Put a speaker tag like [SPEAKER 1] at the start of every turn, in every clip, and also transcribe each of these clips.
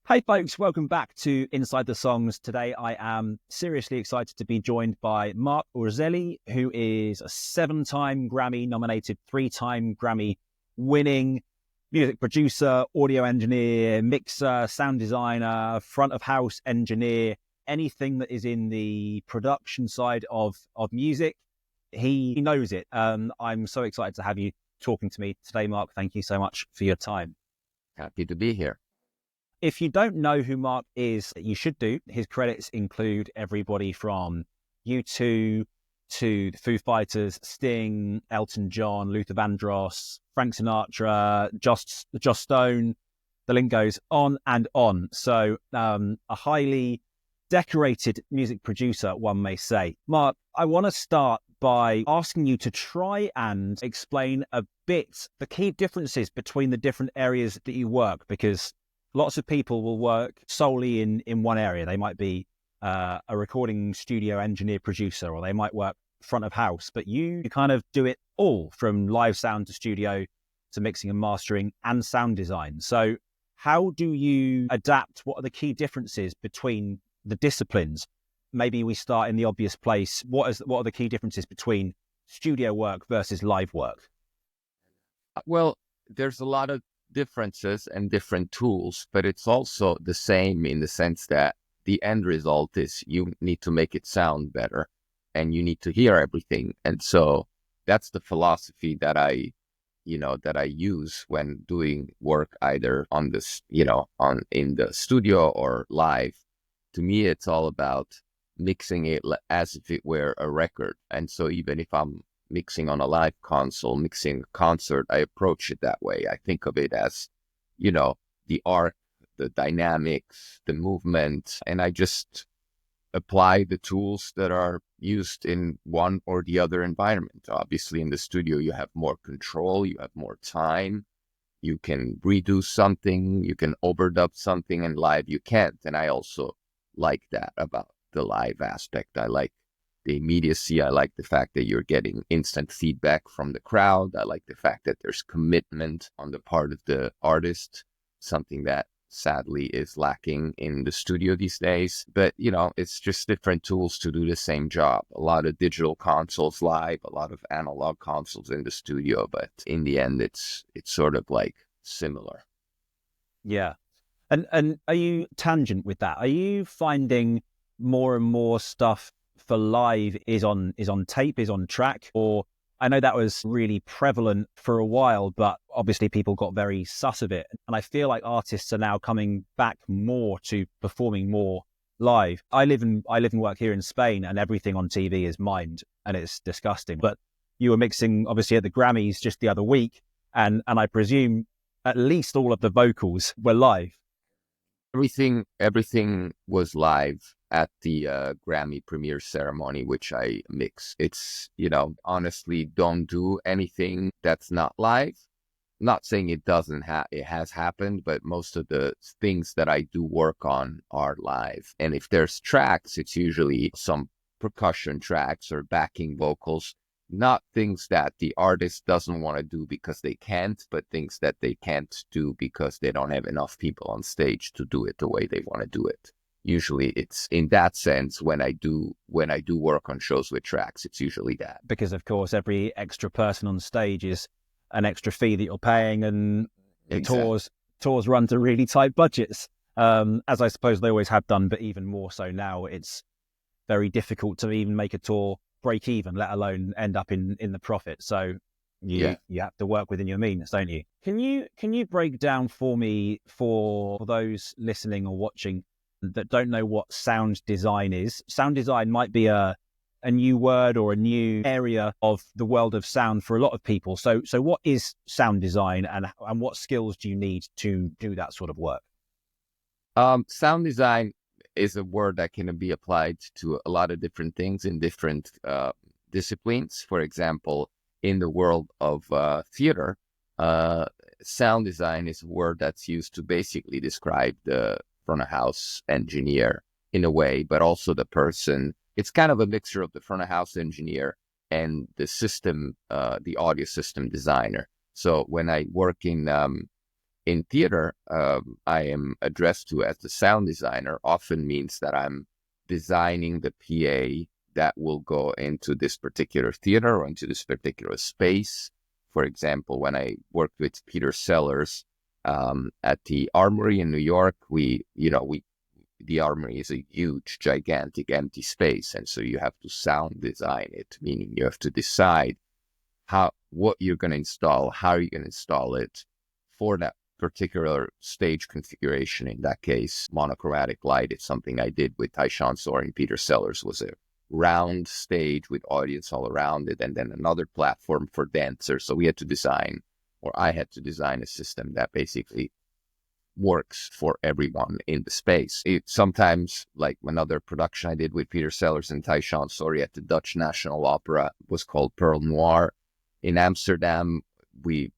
[SPEAKER 1] Hey folks, welcome back to Inside the Songs. Today I am seriously excited to be joined by Marc Urselli, who is a 7-time Grammy nominated, 3-time Grammy winning music producer, audio engineer, mixer, sound designer, front of house engineer, anything that is in the production side of music. He knows it. I'm so excited to have you talking to me today, Marc. Thank you so much for your time.
[SPEAKER 2] Happy to be here.
[SPEAKER 1] If you don't know who Marc is, you should do. His credits include everybody from U2 to the Foo Fighters, Sting, Elton John, Luther Vandross, Frank Sinatra, Joss Stone. The link goes on and on. So a highly decorated music producer, one may say. Marc, I want to start by asking you to try and explain a bit the key differences between the different areas that you work, because lots of people will work solely in one area. They might be a recording studio engineer producer, or they might work front of house, but you kind of do it all, from live sound to studio to mixing and mastering and sound design. So how do you adapt? What are the key differences between the disciplines? Maybe we start in the obvious place. What are the key differences between studio work versus live work?
[SPEAKER 2] Well, there's a lot of differences and different tools, but it's also the same in the sense that the end result is you need to make it sound better and you need to hear everything. And so that's the philosophy that I use when doing work either on this, in the studio or live. To me, it's all about mixing it as if it were a record. And so even if I'm mixing on a live console, mixing a concert, I approach it that way. I think of it as, the arc, the dynamics, the movement, and I just apply the tools that are used in one or the other environment. Obviously, in the studio, you have more control, you have more time, you can redo something, you can overdub something, and live you can't. And I also like that about the live aspect. I like the immediacy. I like the fact that you're getting instant feedback from the crowd. I like the fact that there's commitment on the part of the artist, something that sadly is lacking in the studio these days. But, it's just different tools to do the same job. A lot of digital consoles live, a lot of analog consoles in the studio, but in the end, it's sort of like similar.
[SPEAKER 1] Yeah. And are you tangent with that? Are you finding more and more stuff for live is on tape, is on track? Or I know that was really prevalent for a while, but obviously people got very sus of it. And I feel like artists are now coming back more to performing more live. I live and work here in Spain, and everything on TV is mimed, and it's disgusting. But you were mixing obviously at the Grammys just the other week, and I presume at least all of the vocals were live.
[SPEAKER 2] Everything was live at the Grammy premiere ceremony, which I mix. It's, honestly, don't do anything that's not live. I'm not saying it has happened, but most of the things that I do work on are live. And if there's tracks, it's usually some percussion tracks or backing vocals, not things that the artist doesn't want to do because they can't, but things that they can't do because they don't have enough people on stage to do it the way they want to do it. Usually it's in that sense when I do work on shows with tracks, it's usually that.
[SPEAKER 1] Because of course every extra person on stage is an extra fee that you're paying, and
[SPEAKER 2] Exactly.
[SPEAKER 1] tours run to really tight budgets, as I suppose they always have done, but even more so now. It's very difficult to even make a tour break even, let alone end up in the profit. So you have to work within your means, don't you? Can you break down for me, for those listening or watching that don't know, what sound design is? Sound design might be a new word or a new area of the world of sound for a lot of people. So what is sound design, and what skills do you need to do that sort of work?
[SPEAKER 2] Sound design is a word that can be applied to a lot of different things in different disciplines. For example, in the world of theater, sound design is a word that's used to basically describe the front of house engineer in a way, but also the person. It's kind of a mixture of the front of house engineer and the system, the audio system designer. So when I work in in theater, I am addressed to as the sound designer often means that I'm designing the PA that will go into this particular theater or into this particular space. For example, when I worked with Peter Sellers at the Armory in New York, the Armory is a huge, gigantic, empty space, and so you have to sound design it, meaning you have to decide what you're going to install, how you're going to install it for that particular stage configuration. In that case, monochromatic light is something I did with Tyshawn Soaring. Peter Sellers was a round stage with audience all around it, and then another platform for dancers. So we had to design, or I had to design a system that basically works for everyone in the space. Sometimes, like another production I did with Peter Sellers and Tyshawn Soaring at the Dutch National Opera was called Pearl Noir in Amsterdam.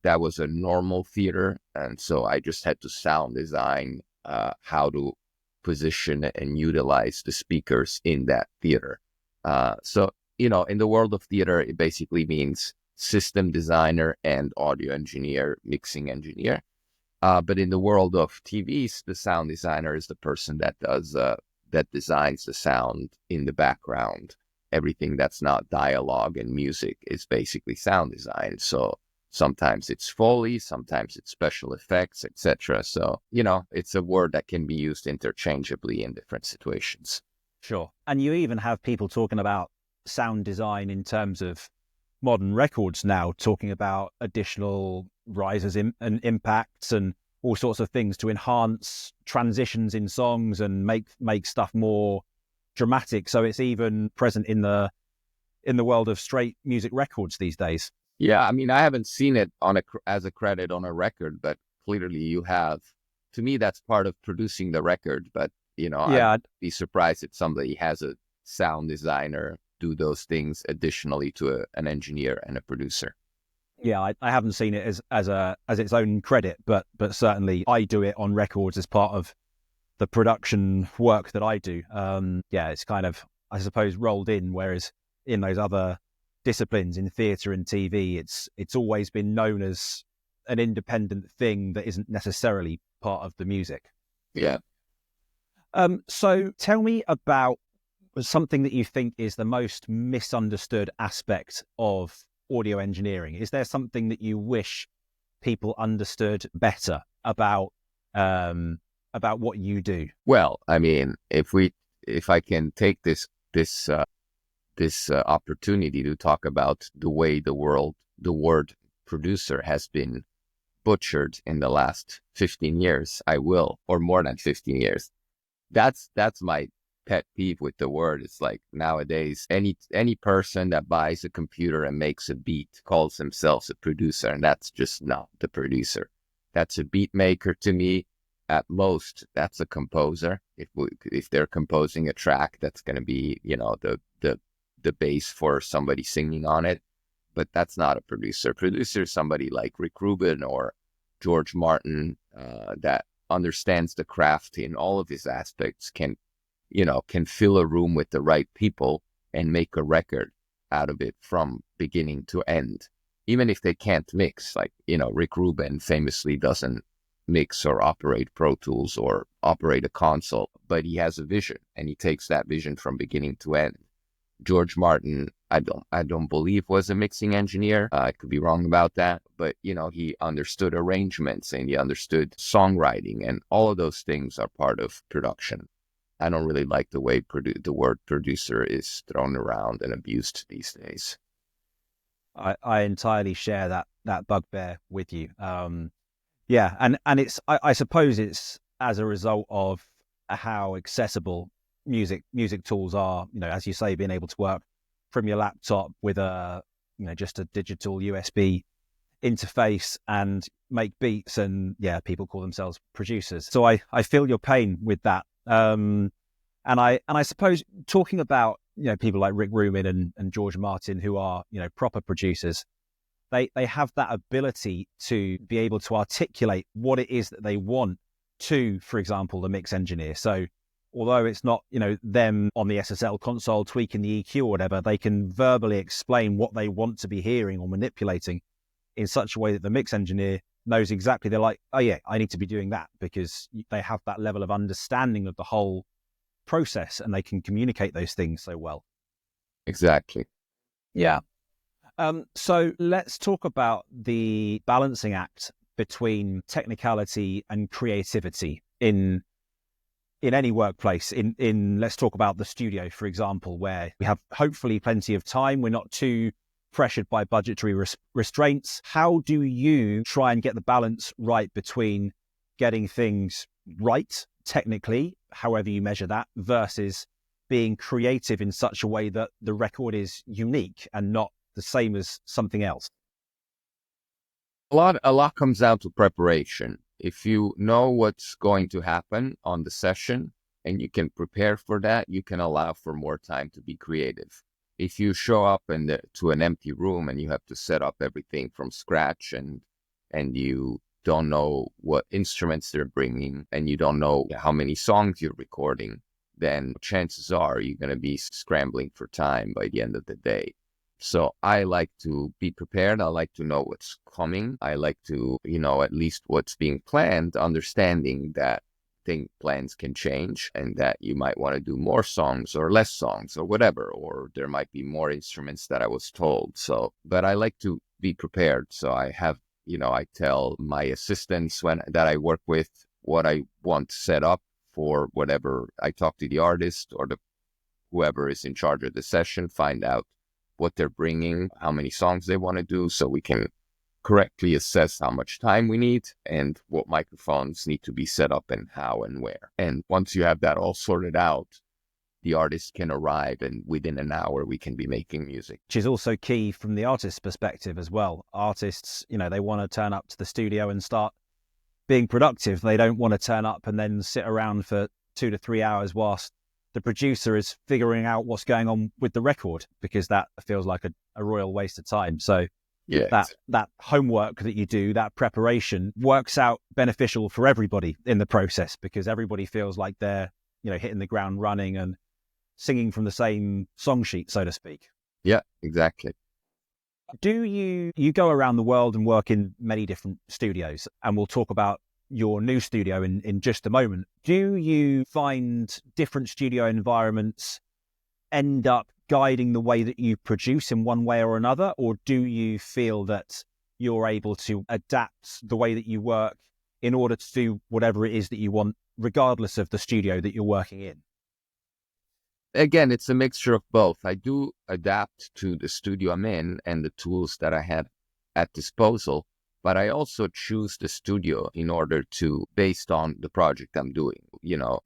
[SPEAKER 2] That was a normal theater, and so I just had to sound design how to position and utilize the speakers in that theater. So in the world of theater, it basically means system designer and audio engineer, mixing engineer. But in the world of TVs, the sound designer is the person that designs the sound in the background. Everything that's not dialogue and music is basically sound design. So sometimes it's Foley, sometimes it's special effects, etc. So, it's a word that can be used interchangeably in different situations.
[SPEAKER 1] Sure. And you even have people talking about sound design in terms of modern records now, talking about additional rises and impacts and all sorts of things to enhance transitions in songs and make stuff more dramatic. So it's even present in the world of straight music records these days.
[SPEAKER 2] Yeah, I mean, I haven't seen it as a credit on a record, but clearly you have. To me, that's part of producing the record. But I'd be surprised if somebody has a sound designer do those things additionally to an engineer and a producer.
[SPEAKER 1] Yeah, I haven't seen it as its own credit, but certainly I do it on records as part of the production work that I do. It's kind of, I suppose, rolled in, whereas in those other disciplines in theatre and TV, it's always been known as an independent thing that isn't necessarily part of the music.
[SPEAKER 2] Yeah.
[SPEAKER 1] So tell me about something that you think is the most misunderstood aspect of audio engineering. Is there something that you wish people understood better about what you do?
[SPEAKER 2] Well, I mean, if I can take this opportunity to talk about the way the word producer has been butchered in the last 15 years, I will, or more than 15 years. That's my pet peeve with the word. It's like nowadays, any person that buys a computer and makes a beat calls themselves a producer, and that's just not the producer. That's a beat maker to me. At most, that's a composer. If they're composing a track, that's going to be the bass for somebody singing on it. But that's not a producer. Producer is somebody like Rick Rubin or George Martin that understands the craft in all of his aspects, can fill a room with the right people and make a record out of it from beginning to end. Even if they can't mix, like, Rick Rubin famously doesn't mix or operate Pro Tools or operate a console, but he has a vision and he takes that vision from beginning to end. George Martin, I don't believe was a mixing engineer. I could be wrong about that, but he understood arrangements and he understood songwriting, and all of those things are part of production. I don't really like the way the word producer is thrown around and abused these days.
[SPEAKER 1] I entirely share that bugbear with you. And it's I suppose it's as a result of how accessible music tools are. As you say, being able to work from your laptop with just a digital USB interface and make beats, and people call themselves producers. So I feel your pain with that. And I suppose talking about people like Rick Rubin and George Martin, who are proper producers, they have that ability to be able to articulate what it is that they want to, for example, the mix engineer. So although it's not them on the SSL console tweaking the EQ or whatever, they can verbally explain what they want to be hearing or manipulating in such a way that the mix engineer knows exactly. They're like, oh yeah, I need to be doing that, because they have that level of understanding of the whole process and they can communicate those things so well.
[SPEAKER 2] Exactly.
[SPEAKER 1] Yeah. So let's talk about the balancing act between technicality and creativity in any workplace. In let's talk about the studio, for example, where we have hopefully plenty of time. We're not too pressured by budgetary restraints. How do you try and get the balance right between getting things right technically, however you measure that, versus being creative in such a way that the record is unique and not the same as something else?
[SPEAKER 2] A lot comes down to preparation. If you know what's going to happen on the session and you can prepare for that, you can allow for more time to be creative. If you show up to an empty room and you have to set up everything from scratch, and you don't know what instruments they're bringing and you don't know how many songs you're recording, then chances are you're going to be scrambling for time by the end of the day. So I like to be prepared. I like to know what's coming. I like to, at least what's being planned, understanding that plans can change and that you might want to do more songs or less songs or whatever, or there might be more instruments that I was told. So, but I like to be prepared. So I have, I tell my assistants that I work with what I want set up for whatever. I talk to the artist or whoever is in charge of the session, find out what they're bringing, how many songs they want to do, so we can correctly assess how much time we need and what microphones need to be set up and how and where. And once you have that all sorted out, the artist can arrive and within an hour we can be making music.
[SPEAKER 1] Which is also key from the artist's perspective as well. Artists, they want to turn up to the studio and start being productive. They don't want to turn up and then sit around for 2 to 3 hours whilst the producer is figuring out what's going on with the record, because that feels like a royal waste of time. So
[SPEAKER 2] yeah,
[SPEAKER 1] that homework that you do, that preparation, works out beneficial for everybody in the process, because everybody feels like they're, hitting the ground running and singing from the same song sheet, so to speak.
[SPEAKER 2] Yeah, exactly.
[SPEAKER 1] Do you go around the world and work in many different studios, and we'll talk about your new studio in just a moment. Do you find different studio environments end up guiding the way that you produce in one way or another, or do you feel that you're able to adapt the way that you work in order to do whatever it is that you want, regardless of the studio that you're working in?
[SPEAKER 2] Again, it's a mixture of both. I do adapt to the studio I'm in and the tools that I had at disposal, but I also choose the studio in order to, based on the project I'm doing.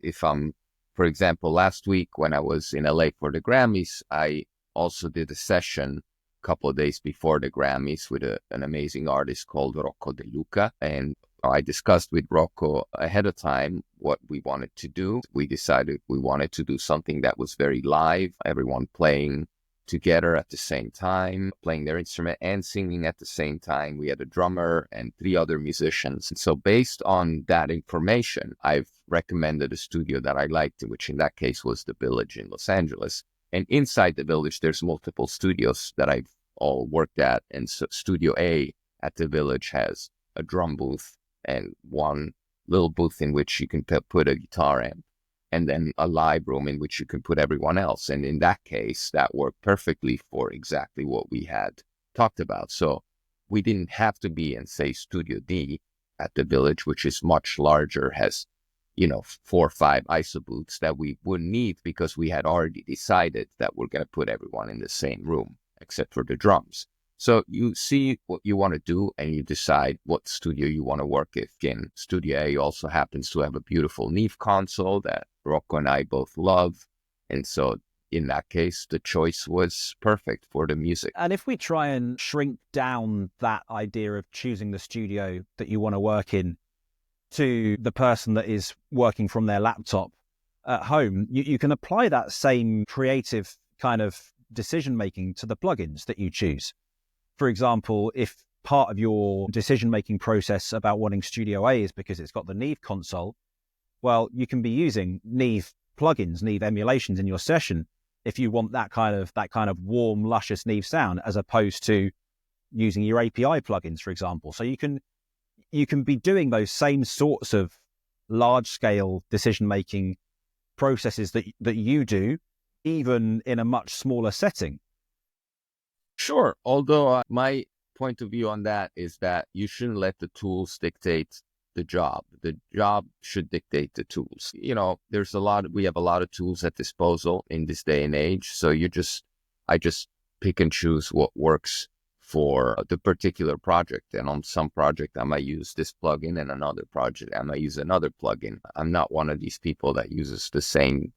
[SPEAKER 2] If I'm, for example, last week when I was in LA for the Grammys, I also did a session a couple of days before the Grammys with an amazing artist called Rocco De Luca. And I discussed with Rocco ahead of time what we wanted to do. We decided we wanted to do something that was very live, everyone playing together at the same time, playing their instrument and singing at the same time. We had a drummer and 3 other musicians. And so based on that information, I've recommended a studio that I liked, which in that case was the Village in Los Angeles. And inside the Village, there's multiple studios that I've all worked at. And so Studio A at the Village has a drum booth and one little booth in which you can put a guitar amp, and then a live room in which you can put everyone else. And in that case, that worked perfectly for exactly what we had talked about. So we didn't have to be in, say, Studio D at the Village, which is much larger, has, 4 or 5 ISO booths that we wouldn't need because we had already decided that we're going to put everyone in the same room, except for the drums. So you see what you want to do and you decide what studio you want to work with. Again, Studio A also happens to have a beautiful Neve console that Rocco and I both love. And so in that case, the choice was perfect for the music.
[SPEAKER 1] And if we try and shrink down that idea of choosing the studio that you want to work in to the person that is working from their laptop at home, you can apply that same creative kind of decision-making to the plugins that you choose. For example, if part of your decision-making process about wanting Studio A is because it's got the Neve console, well, you can be using Neve plugins, Neve emulations in your session if you want that kind of warm, luscious Neve sound, as opposed to using your API plugins, for example. So you can you can be doing those same sorts of large-scale decision-making processes that you do, even in a much smaller setting.
[SPEAKER 2] Sure. Although my point of view on that is that you shouldn't let the tools dictate the job. The job should dictate the tools. We have a lot of tools at disposal in this day and age. So I just pick and choose what works for the particular project. And on some project, I might use this plugin, and another project, I might use another plugin. I'm not one of these people that uses the same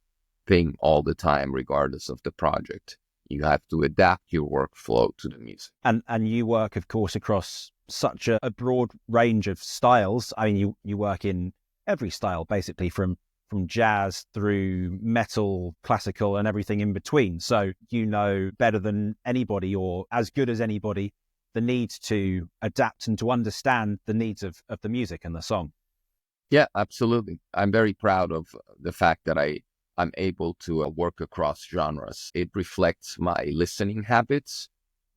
[SPEAKER 2] thing all the time, regardless of the project. You have to adapt your workflow to the music.
[SPEAKER 1] And you work, of course, across such a broad range of styles. I mean, you work in every style, basically, from jazz through metal, classical, and everything in between. So you know better than anybody, or as good as anybody, the need to adapt and to understand the needs of the music and the song.
[SPEAKER 2] Yeah, absolutely. I'm very proud of the fact that I'm able to work across genres. It reflects my listening habits,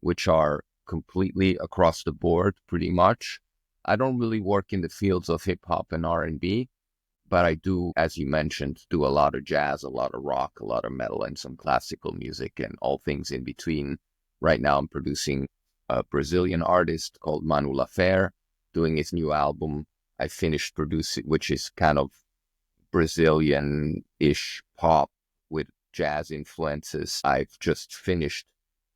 [SPEAKER 2] which are completely across the board, pretty much. I don't really work in the fields of hip hop and R&B, but I do, as you mentioned, do a lot of jazz, a lot of rock, a lot of metal, and some classical music, and all things in between. Right now, I'm producing a Brazilian artist called Manu Lafere, doing his new album. I finished producing, which is kind of Brazilian-ish pop with jazz influences. I've just finished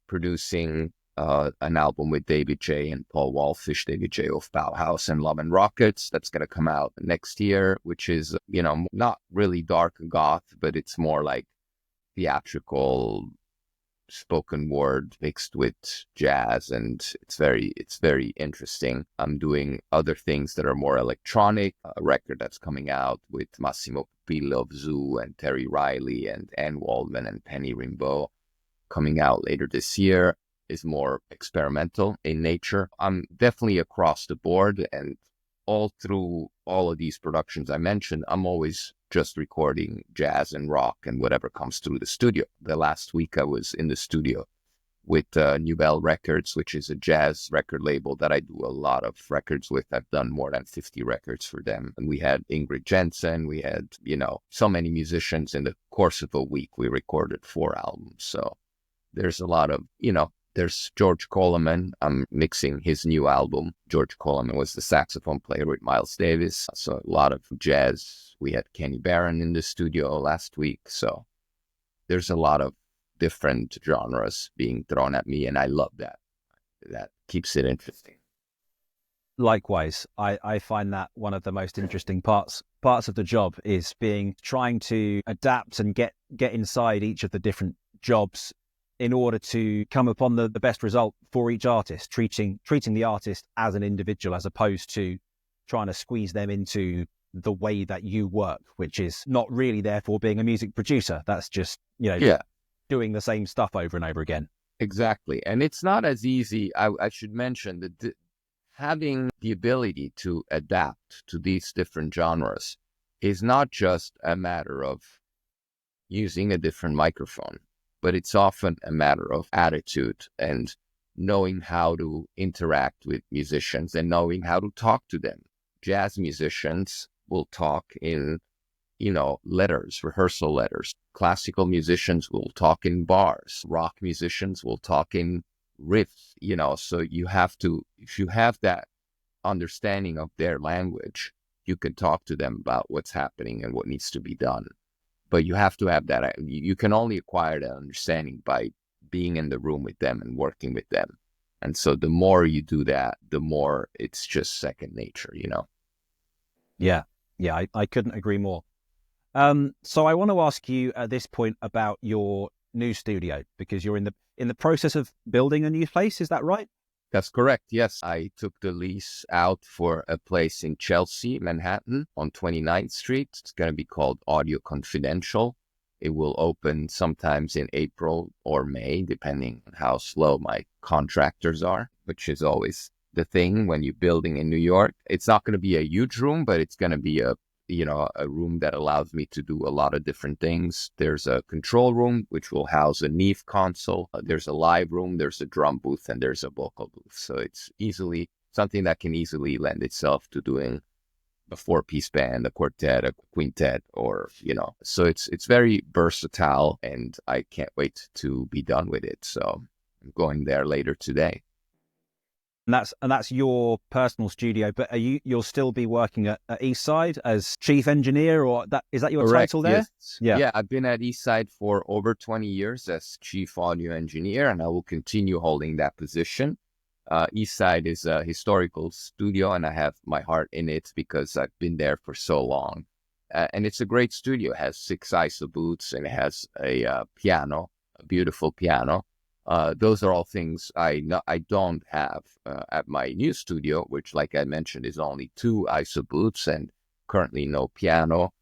[SPEAKER 2] producing an album with David J. and Paul Wallfish, David J. of Bauhaus and Love and Rockets. That's going to come out next year, which is, not really dark goth, but it's more like theatrical spoken word mixed with jazz, and it's very interesting. I'm doing other things that are more electronic. A record that's coming out with Massimo Pupillo of Zoo and Terry Riley and Ann Waldman and Penny Rimbaud, coming out later this year, is more experimental in nature. I'm definitely across the board, and all through all of these productions I mentioned, I'm always just recording jazz and rock and whatever comes through the studio. The last week I was in the studio with Nouvelle Records, which is a jazz record label that I do a lot of records with. I've done more than 50 records for them. And we had Ingrid Jensen, we had, so many musicians. In the course of a week, we recorded 4 albums. So there's a lot of, there's George Coleman. I'm mixing his new album. George Coleman was the saxophone player with Miles Davis. So a lot of jazz. We had Kenny Barron in the studio last week. So there's a lot of different genres being thrown at me, and I love that. That keeps it interesting.
[SPEAKER 1] Likewise, I find that one of the most interesting parts of the job is trying to adapt and get inside each of the different jobs in order to come upon the best result for each artist, treating the artist as an individual, as opposed to trying to squeeze them into the way that you work, which is not really therefore being a music producer. That's just, doing the same stuff over and over again.
[SPEAKER 2] Exactly. And it's not as easy. I should mention that having the ability to adapt to these different genres is not just a matter of using a different microphone, but it's often a matter of attitude and knowing how to interact with musicians and knowing how to talk to them. Jazz musicians will talk in, letters, rehearsal letters. Classical musicians will talk in bars. Rock musicians will talk in riffs, so you have to, if you have that understanding of their language, you can talk to them about what's happening and what needs to be done. But you have to have that. You can only acquire that understanding by being in the room with them and working with them. And so the more you do that, the more it's just second nature,
[SPEAKER 1] Yeah, I couldn't agree more. So I want to ask you at this point about your new studio, because you're in the process of building a new place. Is that right?
[SPEAKER 2] That's correct. Yes. I took the lease out for a place in Chelsea, Manhattan on 29th Street. It's going to be called Audio Confidential. It will open sometimes in April or May, depending on how slow my contractors are, which is always the thing when you're building in New York. It's not going to be a huge room, but it's going to be a room that allows me to do a lot of different things. There's a control room, which will house a Neve console. There's a live room, there's a drum booth, and there's a vocal booth. So it's easily something that can easily lend itself to doing a 4-piece band, a quartet, a quintet, or, so it's very versatile, and I can't wait to be done with it. So I'm going there later today.
[SPEAKER 1] And that's your personal studio, but you'll still be working at Eastside as chief engineer, or is that your
[SPEAKER 2] Correct,
[SPEAKER 1] title there?
[SPEAKER 2] yes. Yeah, I've been at Eastside for over 20 years as chief audio engineer, and I will continue holding that position. Eastside is a historical studio, and I have my heart in it because I've been there for so long. And it's a great studio. It has 6 ISO booths, and it has a piano, a beautiful piano. Those are all things I don't have at my new studio, which, like I mentioned, is only 2 ISO booths and currently no piano.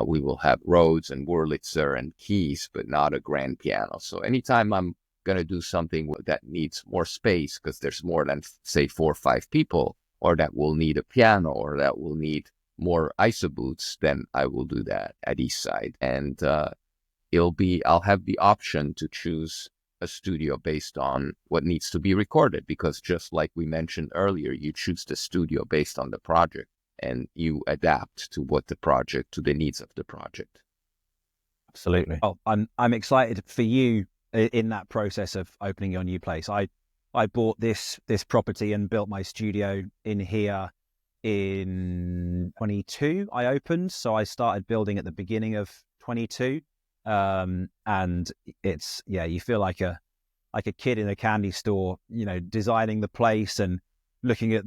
[SPEAKER 2] We will have Rhodes and Wurlitzer and keys, but not a grand piano. So anytime I'm going to do something that needs more space, because there's more than, say, 4 or 5 people, or that will need a piano, or that will need more ISO booths, then I will do that at Eastside. And I'll have the option to choose a studio based on what needs to be recorded, because just like we mentioned earlier, you choose the studio based on the project, and you adapt to the needs of the project.
[SPEAKER 1] Absolutely. Well, I'm excited for you in that process of opening your new place. I bought this property and built my studio in here in 22. I opened, so I started building at the beginning of 22. And it's, you feel like a kid in a candy store, designing the place and looking at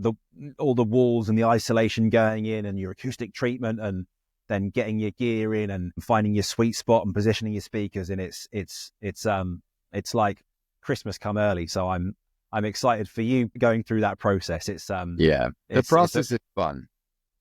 [SPEAKER 1] all the walls and the isolation going in and your acoustic treatment, and then getting your gear in and finding your sweet spot and positioning your speakers. And it's like Christmas come early. So I'm excited for you going through that process.
[SPEAKER 2] The process is fun.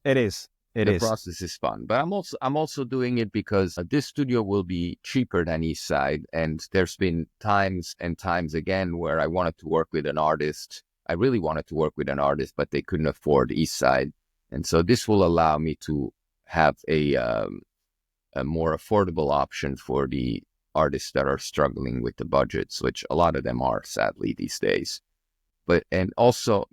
[SPEAKER 1] It is.
[SPEAKER 2] The process is fun, but I'm also doing it because this studio will be cheaper than Eastside, and there's been times and times again where I wanted to work with an artist. I really wanted to work with an artist, but they couldn't afford Eastside, and so this will allow me to have a more affordable option for the artists that are struggling with the budgets, which a lot of them are, sadly, these days. And also,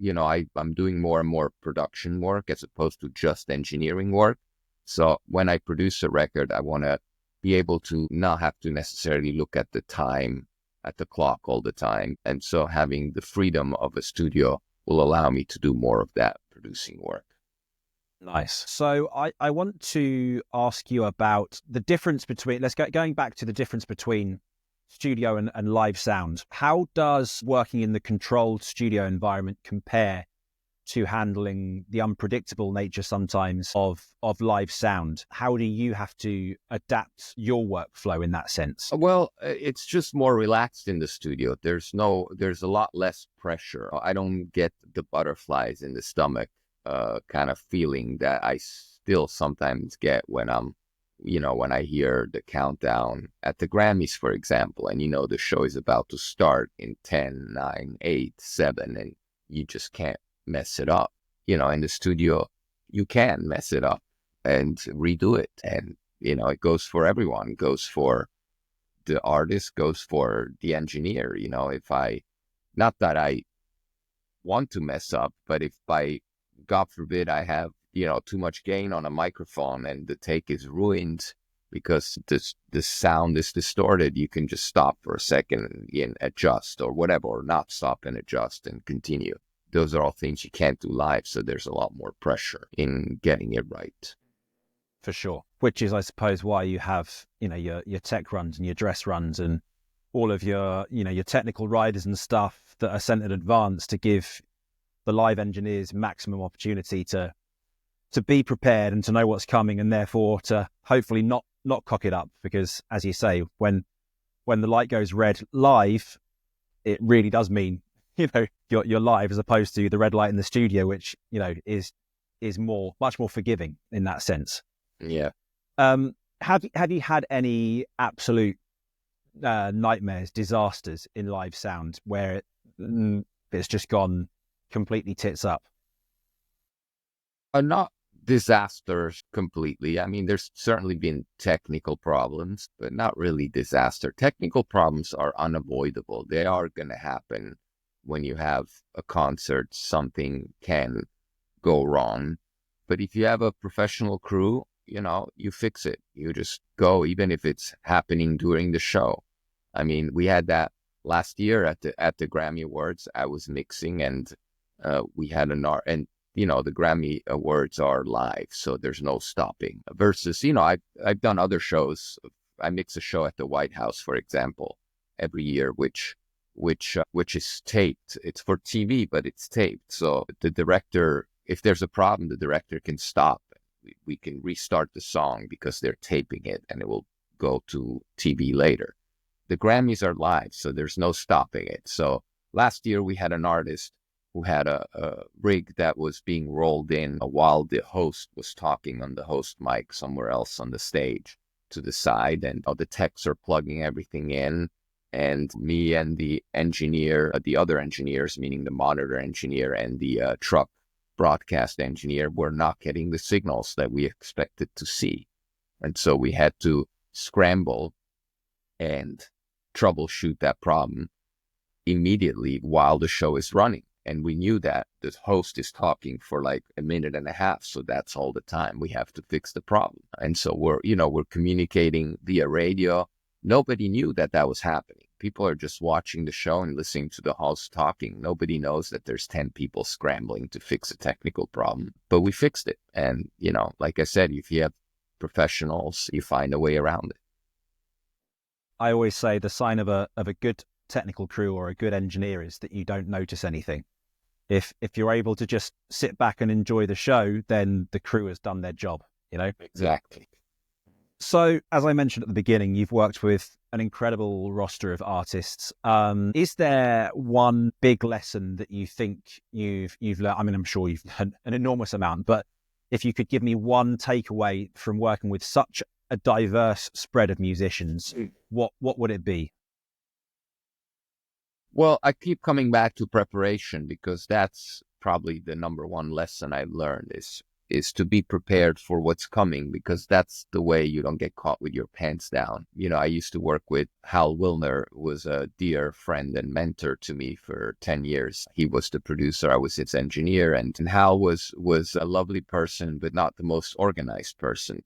[SPEAKER 2] I'm doing more and more production work as opposed to just engineering work. So when I produce a record, I want to be able to not have to necessarily look at the time, at the clock all the time. And so having the freedom of a studio will allow me to do more of that producing work.
[SPEAKER 1] Nice. So I want to ask you about the difference between, going back to the difference between studio and live sound. How does working in the controlled studio environment compare to handling the unpredictable nature sometimes of live sound? How do you have to adapt your workflow in that sense?
[SPEAKER 2] Well, it's just more relaxed in the studio. There's a lot less pressure. I don't get the butterflies in the stomach kind of feeling that I still sometimes get when when I hear the countdown at the Grammys, for example, and the show is about to start in 10, 9, 8, 7, and you just can't mess it up. In the studio, you can mess it up and redo it. And, it goes for everyone. It goes for the artist, goes for the engineer. Not that I want to mess up, but if God forbid, I have too much gain on a microphone and the take is ruined because the sound is distorted, you can just stop for a second and adjust or whatever, or not stop and adjust and continue. Those are all things you can't do live, so there's a lot more pressure in getting it right.
[SPEAKER 1] For sure. Which is, I suppose, why you have your tech runs and your dress runs and all of your your technical riders and stuff that are sent in advance to give the live engineers maximum opportunity to be prepared and to know what's coming, and therefore to hopefully not cock it up, because as you say, when the light goes red live, it really does mean you're live, as opposed to the red light in the studio, which is much more forgiving in that sense.
[SPEAKER 2] Yeah.
[SPEAKER 1] Have you had any absolute nightmares, disasters in live sound where it's just gone completely tits up?
[SPEAKER 2] Not disasters completely. I mean, there's certainly been technical problems, but not really disaster. Technical problems are unavoidable. They are going to happen when you have a concert, something can go wrong. But if you have a professional crew, you fix it. You just go, even if it's happening during the show. I mean, we had that last year at the Grammy Awards. I was mixing, and we had and the Grammy Awards are live, so there's no stopping. Versus, I've done other shows. I mix a show at the White House, for example, every year, which is taped. It's for TV, but it's taped. So the director, if there's a problem, the director can stop. We can restart the song because they're taping it, and it will go to TV later. The Grammys are live, so there's no stopping it. So last year we had an artist who had a rig that was being rolled in while the host was talking on the host mic somewhere else on the stage to the side, and the techs are plugging everything in. And me and the engineer, the other engineers, meaning the monitor engineer and the truck broadcast engineer, were not getting the signals that we expected to see. And so we had to scramble and troubleshoot that problem immediately while the show is running. And we knew that the host is talking for like a minute and a half. So that's all the time we have to fix the problem. And so we're communicating via radio. Nobody knew that was happening. People are just watching the show and listening to the host talking. Nobody knows that there's 10 people scrambling to fix a technical problem. But we fixed it. And, like I said, if you have professionals, you find a way around it.
[SPEAKER 1] I always say the sign of a good technical crew or a good engineer is that you don't notice anything. If you're able to just sit back and enjoy the show, then the crew has done their job,
[SPEAKER 2] Exactly.
[SPEAKER 1] So, as I mentioned at the beginning, you've worked with an incredible roster of artists. Is there one big lesson that you think you've learned? I mean, I'm sure you've learned an enormous amount, but if you could give me one takeaway from working with such a diverse spread of musicians, what would it be?
[SPEAKER 2] Well, I keep coming back to preparation because that's probably the number one lesson I've learned is to be prepared for what's coming, because that's the way you don't get caught with your pants down. I used to work with Hal Wilner, who was a dear friend and mentor to me for 10 years. He was the producer, I was his engineer, and Hal was a lovely person, but not the most organized person.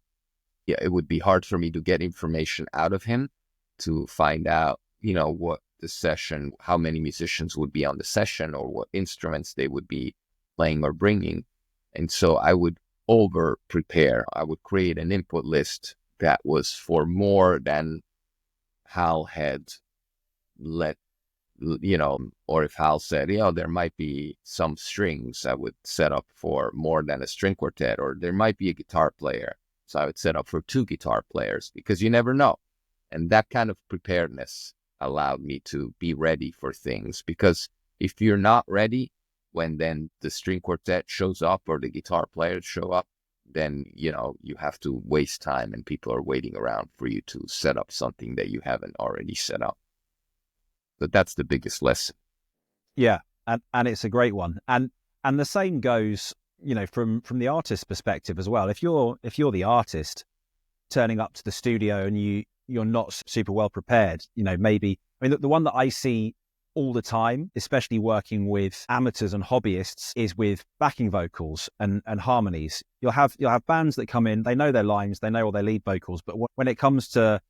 [SPEAKER 2] Yeah, it would be hard for me to get information out of him to find out, what the session, how many musicians would be on the session or what instruments they would be playing or bringing. And so I would over prepare. I would create an input list that was for more than Hal had let, or if Hal said, there might be some strings, I would set up for more than a string quartet, or there might be a guitar player. So I would set up for 2 guitar players, because you never know. And that kind of preparedness allowed me to be ready for things, because if you're not ready, when then the string quartet shows up or the guitar players show up, then, you have to waste time and people are waiting around for you to set up something that you haven't already set up. But that's the biggest lesson.
[SPEAKER 1] Yeah. And it's a great one. And the same goes, from the artist's perspective as well. If you're the artist turning up to the studio and you're not super well prepared, maybe, the one that I see all the time, especially working with amateurs and hobbyists, is with backing vocals and harmonies. You'll have bands that come in, they know their lines, they know all their lead vocals, but when it comes to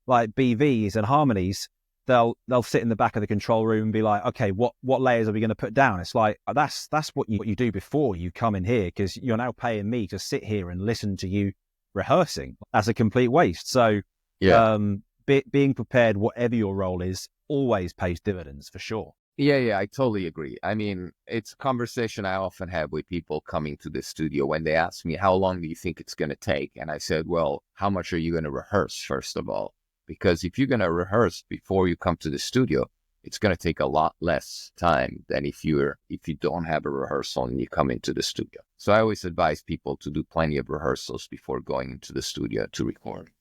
[SPEAKER 1] like BVs and harmonies, they'll sit in the back of the control room and be like, okay, what layers are we going to put down? It's like, that's what you do before you come in here, because you're now paying me to sit here and listen to you rehearsing. That's a complete waste. So being prepared, whatever your role is, always pays dividends for sure.
[SPEAKER 2] Yeah, I totally agree. I mean, it's a conversation I often have with people coming to the studio when they ask me, how long do you think it's going to take? And I said, well, how much are you going to rehearse, first of all? Because if you're going to rehearse before you come to the studio, it's going to take a lot less time than if you don't have a rehearsal and you come into the studio. So I always advise people to do plenty of rehearsals before going into the studio to record.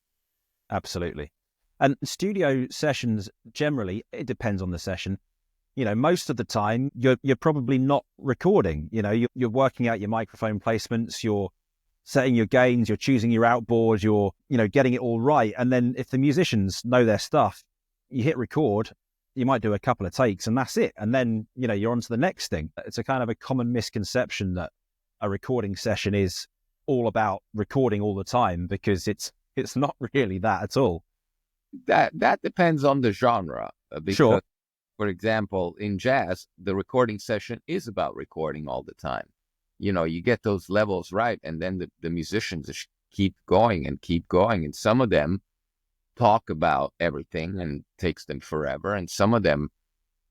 [SPEAKER 1] Absolutely. And studio sessions, generally, it depends on the session. Most of the time, you're probably not recording. You're working out your microphone placements, you're setting your gains, you're choosing your outboard, you're getting it all right. And then if the musicians know their stuff, you hit record you might do a couple of takes and that's it. And then, you're on to the next thing. It's a kind of a common misconception that a recording session is all about recording all the time, because it's not really that at all.
[SPEAKER 2] That depends on the genre. Because,
[SPEAKER 1] Sure.
[SPEAKER 2] for example, in jazz, the recording session is about recording all the time. You get those levels right, and then the musicians just keep going. And some of them talk about everything and takes them forever. And some of them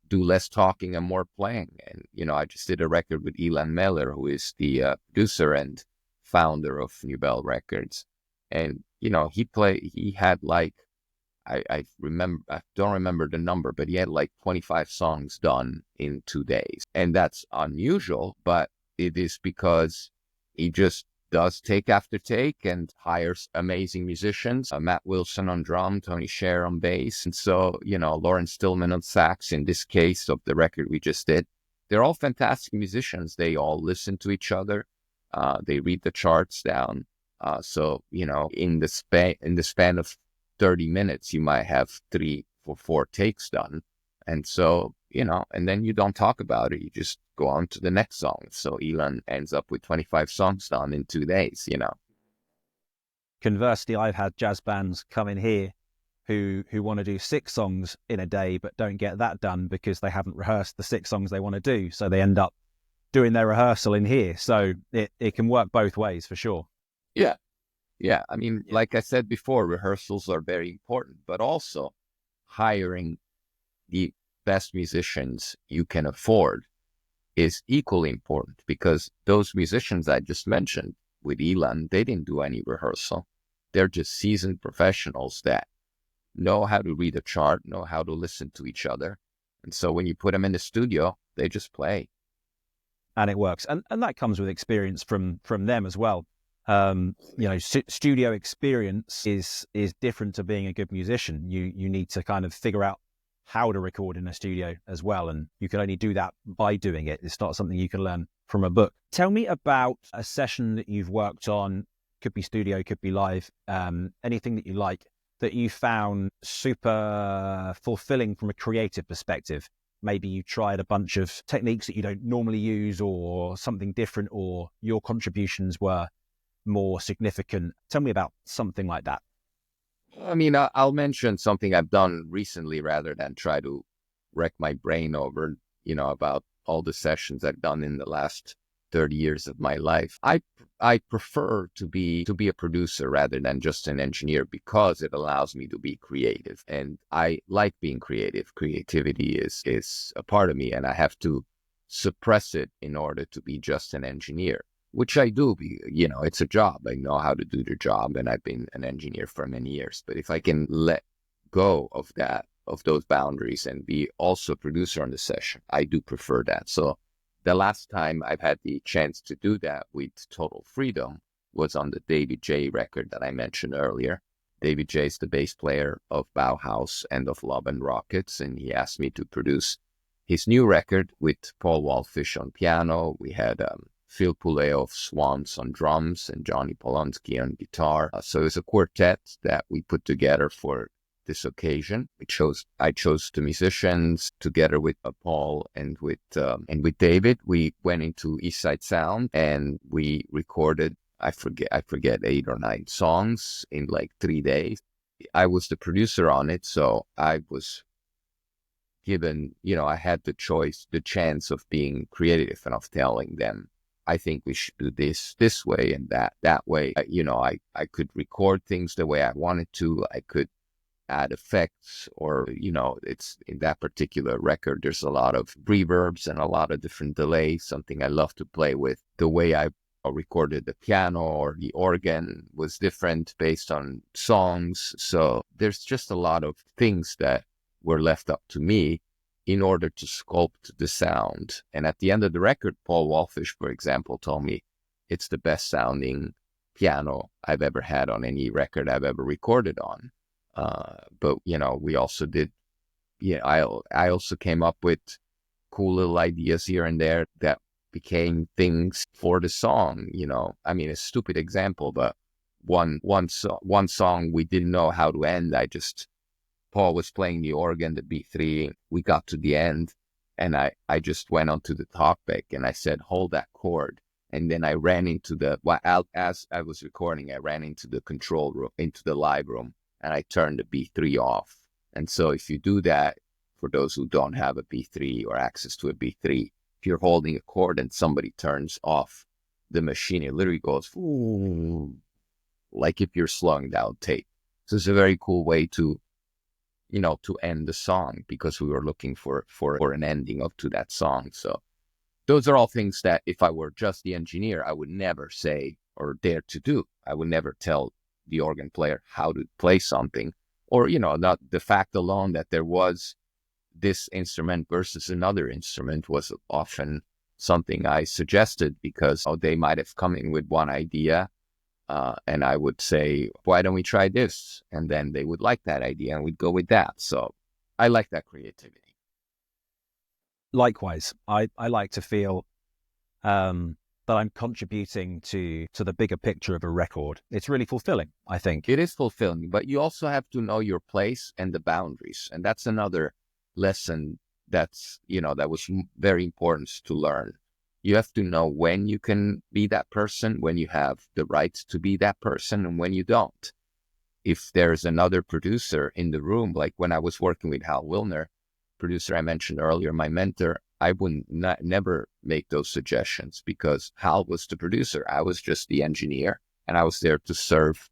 [SPEAKER 2] do less talking and more playing. And, I just did a record with Ilan Meller, who is the producer and founder of New Bell Records. And, he had like, I don't remember the number, but he had like 25 songs done in 2 days. And that's unusual, but it is because he just does take after take and hires amazing musicians. Matt Wilson on drum, Tony Scher on bass. And so, Lauren Stillman on sax, in this case of the record we just did. They're all fantastic musicians. They all listen to each other. They read the charts down. So, in the span of 30 minutes, you might have 3 or 4 takes done. And so, and then you don't talk about it. You just go on to the next song. So Ilan ends up with 25 songs done in 2 days,
[SPEAKER 1] Conversely, I've had jazz bands come in here who want to do 6 songs in a day, but don't get that done because they haven't rehearsed the 6 songs they want to do. So they end up doing their rehearsal in here. So it can work both ways for sure.
[SPEAKER 2] Yeah. Yeah. I mean, like I said before, rehearsals are very important, but also hiring the best musicians you can afford is equally important, because those musicians I just mentioned with Ilan, they didn't do any rehearsal. They're just seasoned professionals that know how to read a chart, know how to listen to each other. And so when you put them in the studio, they just play.
[SPEAKER 1] And it works. And that comes with experience from them as well. Studio experience is different to being a good musician. You need to kind of figure out how to record in a studio as well. And you can only do that by doing it. It's not something you can learn from a book. Tell me about a session that you've worked on, could be studio, could be live, anything that you like, that you found super fulfilling from a creative perspective. Maybe you tried a bunch of techniques that you don't normally use, or something different, or your contributions were more significant. Tell me about something like that.
[SPEAKER 2] I mean, I'll mention something I've done recently rather than try to wreck my brain over, about all the sessions I've done in the last 30 years of my life. I prefer to be a producer rather than just an engineer, because it allows me to be creative. And I like being creative. Creativity is a part of me, and I have to suppress it in order to be just an engineer. Which I do, it's a job. I know how to do the job, and I've been an engineer for many years. But if I can let go of those boundaries and be also a producer on the session, I do prefer that. So the last time I've had the chance to do that with total freedom was on the David J record that I mentioned earlier. David J is the bass player of Bauhaus and of Love and Rockets, and he asked me to produce his new record with Paul Wallfish on piano. We had Phil Puleo of Swans on drums and Johnny Polonsky on guitar. So it was a quartet that we put together for this occasion. I chose the musicians together with Paul and with David. We went into East Side Sound and we recorded, I forget 8 or 9 songs in like 3 days. I was the producer on it, so I was given, I had the chance of being creative and of telling them, I think we should do this way and that way. I could record things the way I wanted to. I could add effects, or, it's in that particular record, there's a lot of reverbs and a lot of different delays, something I love to play with. The way I recorded the piano or the organ was different based on songs. So there's just a lot of things that were left up to me in order to sculpt the sound. And at the end of the record, Paul Wallfish, for example, told me it's the best sounding piano I've ever had on any record I've ever recorded on. But, we also did, I also came up with cool little ideas here and there that became things for the song, I mean, a stupid example, but one song we didn't know how to end. I just Paul was playing the organ, the B3. We got to the end, and I just went onto the talkback and I said, hold that chord. And then I ran into as I was recording, I ran into the control room, into the live room, and I turned the B3 off. And so if you do that, for those who don't have a B3 or access to a B3, if you're holding a chord and somebody turns off the machine, it literally goes, ooh, like if you're slowing down tape. So it's a very cool way to end the song, because we were looking for an ending to that song. So those are all things that if I were just the engineer, I would never say or dare to do. I would never tell the organ player how to play something, or, not the fact alone that there was this instrument versus another instrument was often something I suggested, because they might have come in with one idea, and I would say, why don't we try this? And then they would like that idea and we'd go with that. So I like that creativity.
[SPEAKER 1] Likewise, I like to feel that I'm contributing to the bigger picture of a record. It's really fulfilling, I think.
[SPEAKER 2] It is fulfilling, but you also have to know your place and the boundaries. And that's another lesson that was very important to learn. You have to know when you can be that person, when you have the right to be that person, and when you don't. If there's another producer in the room, like when I was working with Hal Wilner, producer I mentioned earlier, my mentor, I would never make those suggestions, because Hal was the producer. I was just the engineer, and I was there to serve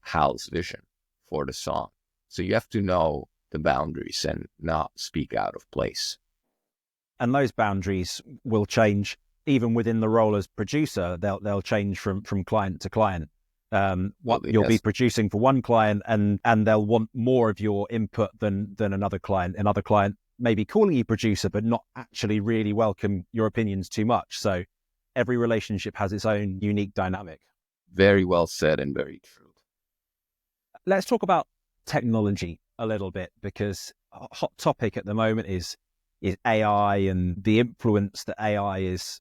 [SPEAKER 2] Hal's vision for the song. So you have to know the boundaries and not speak out of place.
[SPEAKER 1] And those boundaries will change even within the role as producer. They'll change from client to client. You'll be producing for one client, and they'll want more of your input than another client. Another client may be calling you producer, but not actually really welcome your opinions too much. So every relationship has its own unique dynamic.
[SPEAKER 2] Very well said and very true.
[SPEAKER 1] Let's talk about technology a little bit, because a hot topic at the moment is AI and the influence that AI is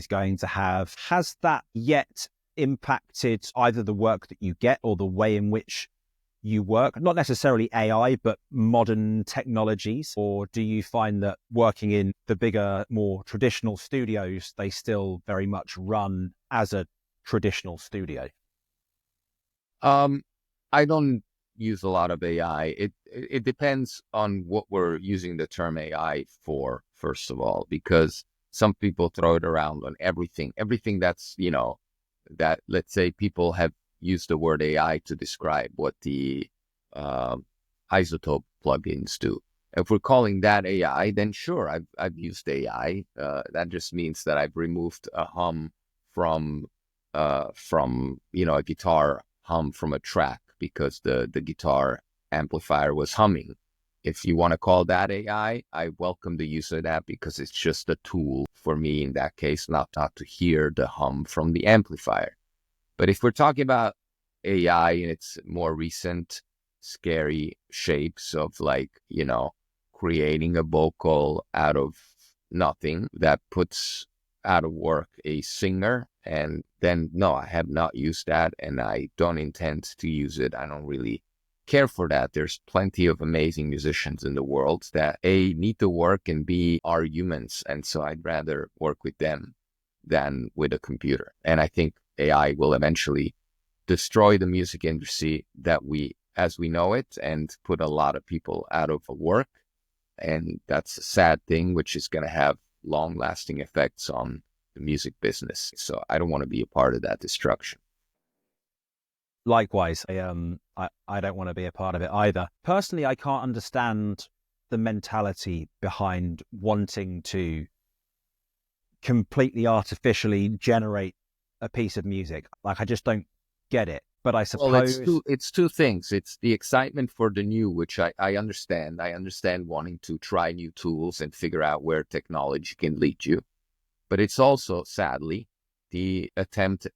[SPEAKER 1] going to have. Has that yet impacted either the work that you get or the way in which you work? Not necessarily AI, but modern technologies? Or do you find that working in the bigger, more traditional studios, they still very much run as a traditional studio?
[SPEAKER 2] I don't use a lot of AI. It depends on what we're using the term AI for, first of all, because some people throw it around on everything that's, that, let's say, people have used the word AI to describe what the isotope plugins do. If we're calling that AI, then sure, I've used AI. That just means that I've removed a hum from a guitar hum from a track, because the guitar amplifier was humming. If you want to call that AI, I welcome the use of that, because it's just a tool for me in that case, not to hear the hum from the amplifier. But if we're talking about AI in its more recent scary shapes of, like, creating a vocal out of nothing that puts out of work a singer, and then no, I have not used that, and I don't intend to use it. I don't really care for that. There's plenty of amazing musicians in the world that A, need to work, and B, are humans, and so I'd rather work with them than with a computer. And I think AI will eventually destroy the music industry as we know it, and put a lot of people out of work. And that's a sad thing, which is going to have long-lasting effects on the music business. So I don't want to be a part of that destruction.
[SPEAKER 1] Likewise, I don't want to be a part of it either. Personally, I can't understand the mentality behind wanting to completely artificially generate a piece of music. Like, I just don't get it. But I suppose
[SPEAKER 2] it's two things. It's the excitement for the new, which I understand. I understand wanting to try new tools and figure out where technology can lead you. But it's also, sadly, the attempt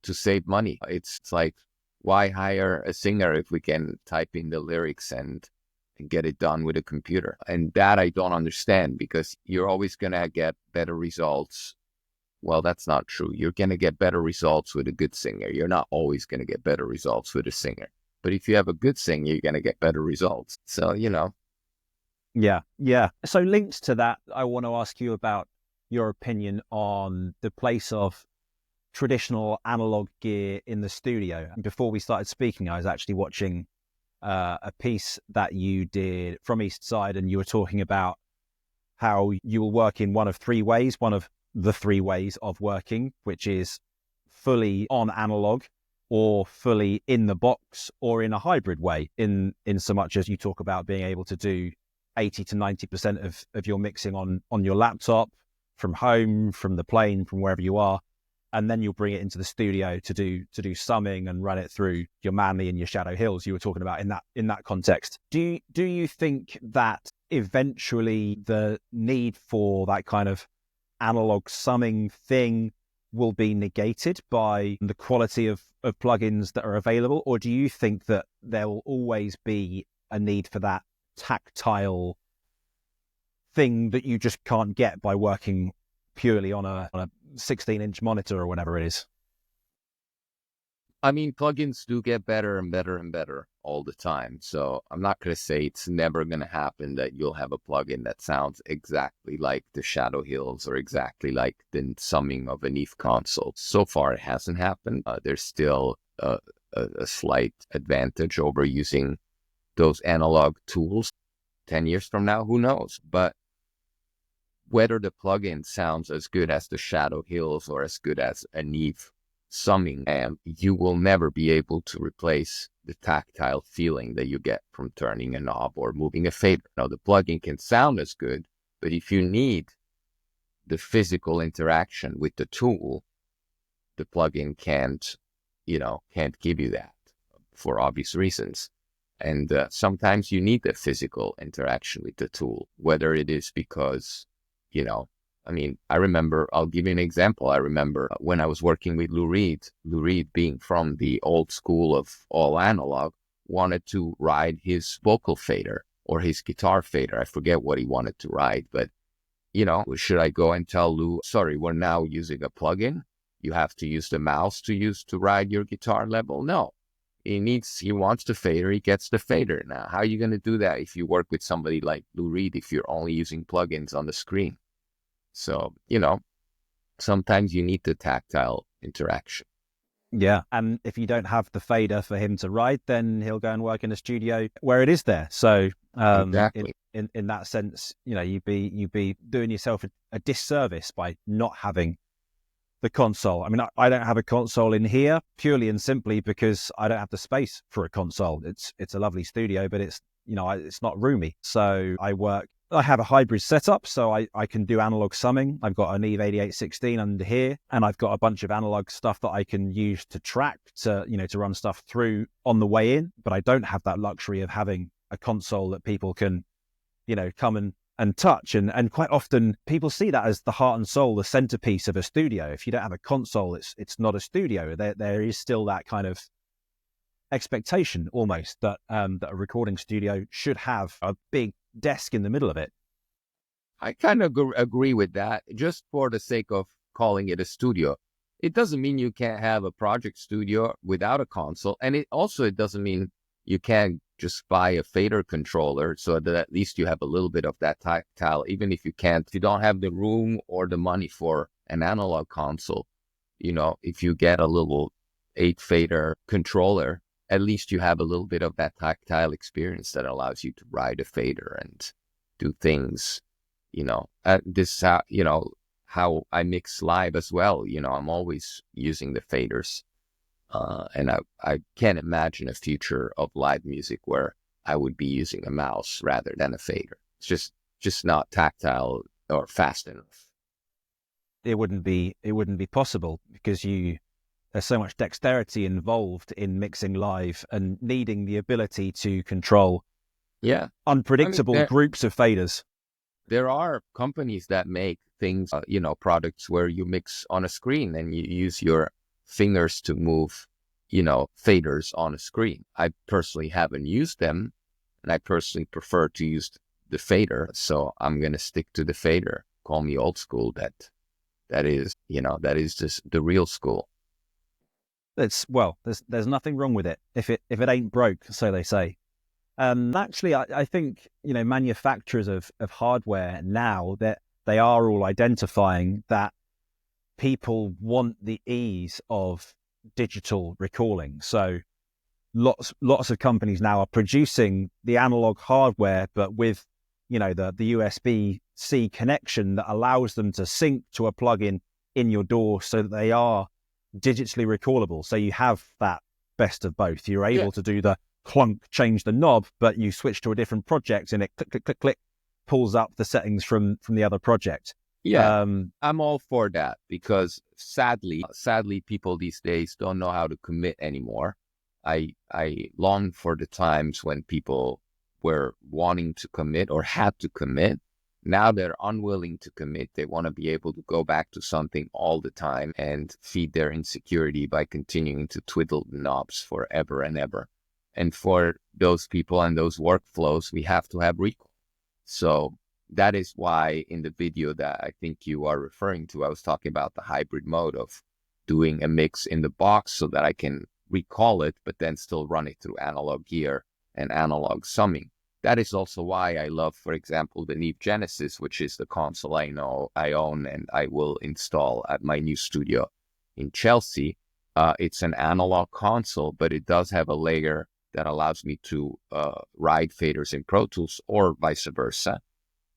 [SPEAKER 2] to save money. It's like, why hire a singer if we can type in the lyrics and get it done with a computer? And that I don't understand, because you're always going to get better results. Well, that's not true. You're going to get better results with a good singer. You're not always going to get better results with a singer. But if you have a good singer, you're going to get better results. So,
[SPEAKER 1] Yeah, yeah. So linked to that, I want to ask you about your opinion on the place of traditional analog gear in the studio. And before we started speaking, I was actually watching a piece that you did from East Side, and you were talking about how you will work in one of the three ways of working, which is fully on analog or fully in the box or in a hybrid way, in so much as you talk about being able to do 80 to 90% of your mixing on your laptop, from home, from the plane, from wherever you are, and then you'll bring it into the studio to do summing and run it through your Manley and your Shadow Hills you were talking about in that context. Do you think that eventually the need for that kind of analog summing thing will be negated by the quality of plugins that are available, or do you think that there will always be a need for that tactile thing that you just can't get by working purely on a 16-inch monitor or whatever it is?
[SPEAKER 2] I mean, plugins do get better and better and better all the time. So I'm not going to say it's never going to happen that you'll have a plugin that sounds exactly like the Shadow Hills or exactly like the summing of an Eve console. So far, it hasn't happened. There's still a slight advantage over using those analog tools. 10 years from now, who knows? But whether the plugin sounds as good as the Shadow Hills or as good as a Neve summing amp, you will never be able to replace the tactile feeling that you get from turning a knob or moving a fader. Now, the plugin can sound as good, but if you need the physical interaction with the tool, the plugin can't give you that for obvious reasons. And sometimes you need the physical interaction with the tool, whether it is because, I remember, I'll give you an example. I remember when I was working with Lou Reed being from the old school of all analog, wanted to ride his vocal fader or his guitar fader. I forget what he wanted to ride, but, should I go and tell Lou, sorry, we're now using a plugin. You have to use the mouse to ride your guitar level? No. He wants the fader, he gets the fader. Now, how are you going to do that if you work with somebody like Lou Reed if you're only using plugins on the screen? So, sometimes you need the tactile interaction.
[SPEAKER 1] Yeah. And if you don't have the fader for him to ride, then he'll go and work in a studio where it is there. So
[SPEAKER 2] Exactly.
[SPEAKER 1] in that sense, you'd be doing yourself a disservice by not having the console. I mean, I don't have a console in here purely and simply because I don't have the space for a console. It's a lovely studio, but it's not roomy. So I have a hybrid setup, so I can do analog summing. I've got an Eve 8816 under here, and I've got a bunch of analog stuff that I can use to track, to run stuff through on the way in. But I don't have that luxury of having a console that people can, come and touch. And quite often people see that as the heart and soul, the centerpiece of a studio. If you don't have a console, it's not a studio. There is still that kind of expectation almost that a recording studio should have a big desk in the middle of it.
[SPEAKER 2] I kind of agree with that. Just for the sake of calling it a studio, it doesn't mean you can't have a project studio without a console. And it doesn't mean you can't just buy a fader controller so that at least you have a little bit of that tactile, even if you don't have the room or the money for an analog console. If you get a little 8 fader controller, at least you have a little bit of that tactile experience that allows you to ride a fader and do things, this, how I mix live as well. I'm always using the faders. And I can't imagine a future of live music where I would be using a mouse rather than a fader. It's just not tactile or fast enough.
[SPEAKER 1] It wouldn't be possible because there's so much dexterity involved in mixing live and needing the ability to control unpredictable groups of faders.
[SPEAKER 2] There are companies that make things, products where you mix on a screen and you use your fingers to move, faders on a screen. I personally haven't used them, and I personally prefer to use the fader. So I'm going to stick to the fader. Call me old school. That is just the real school.
[SPEAKER 1] there's nothing wrong with it if it ain't broke, so they say. Actually, I think, manufacturers of hardware now, that they are all identifying that people want the ease of digital recalling. So lots of companies now are producing the analog hardware, but with, the USB-C connection that allows them to sync to a plug-in in your DAW so that they are digitally recallable. So you have that best of both. You're able to do the clunk, change the knob, but you switch to a different project and it click, click, click, click, pulls up the settings from the other project.
[SPEAKER 2] Yeah, I'm all for that, because sadly, people these days don't know how to commit anymore. I long for the times when people were wanting to commit or had to commit. Now they're unwilling to commit. They want to be able to go back to something all the time and feed their insecurity by continuing to twiddle the knobs forever and ever. And for those people and those workflows, we have to have recall. So that is why in the video that I think you are referring to, I was talking about the hybrid mode of doing a mix in the box so that I can recall it, but then still run it through analog gear and analog summing. That is also why I love, for example, the Neve Genesis, which is the console I own and I will install at my new studio in Chelsea. It's an analog console, but it does have a layer that allows me to ride faders in Pro Tools or vice versa.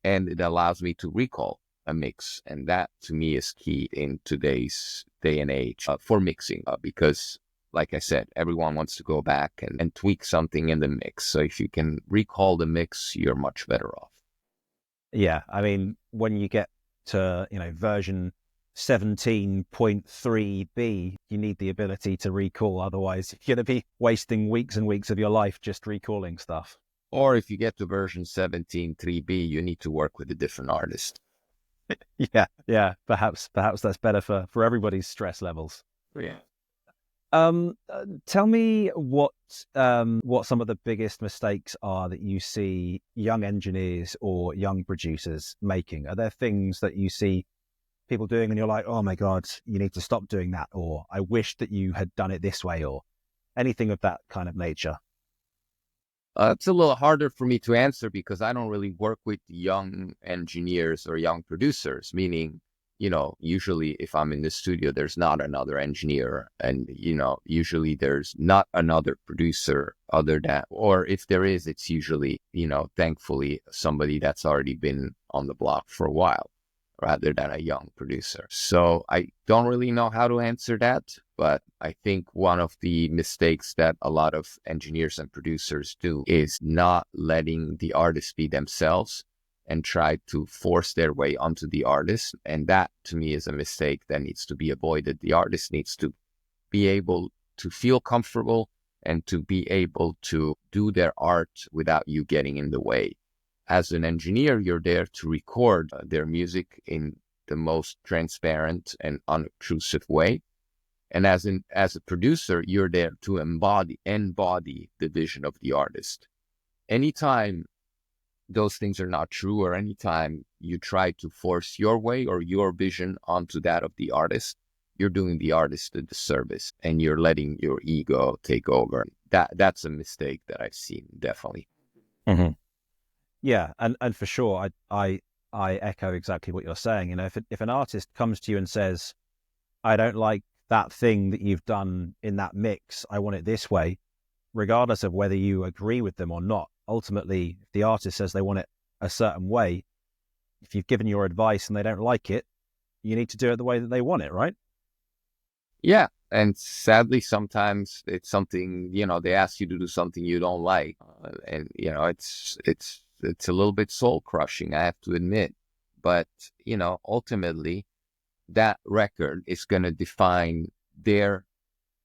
[SPEAKER 2] And it allows me to recall a mix. And that, to me, is key in today's day and age for mixing, because like I said, everyone wants to go back and tweak something in the mix. So if you can recall the mix, you're much better off.
[SPEAKER 1] Yeah, I mean, when you get to, version 17.3b, you need the ability to recall. Otherwise, you're going to be wasting weeks and weeks of your life just recalling stuff.
[SPEAKER 2] Or if you get to version 17.3b, you need to work with a different artist.
[SPEAKER 1] Yeah. Perhaps that's better for everybody's stress levels.
[SPEAKER 2] Yeah.
[SPEAKER 1] Tell me what some of the biggest mistakes are that you see young engineers or young producers making. Are there things that you see people doing and you're like, oh my God, you need to stop doing that, or I wish that you had done it this way, or anything of that kind of nature?
[SPEAKER 2] It's a little harder for me to answer because I don't really work with young engineers or young producers, meaning, usually if I'm in the studio, there's not another engineer and, usually there's not another producer other than, or if there is, it's usually, thankfully somebody that's already been on the block for a while rather than a young producer. So I don't really know how to answer that, but I think one of the mistakes that a lot of engineers and producers do is not letting the artist be themselves and try to force their way onto the artist. And that, to me, is a mistake that needs to be avoided. The artist needs to be able to feel comfortable and to be able to do their art without you getting in the way. As an engineer, you're there to record their music in the most transparent and unobtrusive way. And as a producer, you're there to embody the vision of the artist. Anytime those things are not true, or anytime you try to force your way or your vision onto that of the artist, you're doing the artist a disservice and you're letting your ego take over. That's a mistake that I've seen, definitely.
[SPEAKER 1] Mm-hmm. Yeah, and for sure, I echo exactly what you're saying. If an artist comes to you and says, I don't like that thing that you've done in that mix, I want it this way, regardless of whether you agree with them or not. Ultimately, if the artist says they want it a certain way, if you've given your advice and they don't like it, you need to do it the way that they want it, right?
[SPEAKER 2] Yeah. And sadly, sometimes it's something, they ask you to do something you don't like. And, it's a little bit soul crushing, I have to admit. But, ultimately, that record is going to define their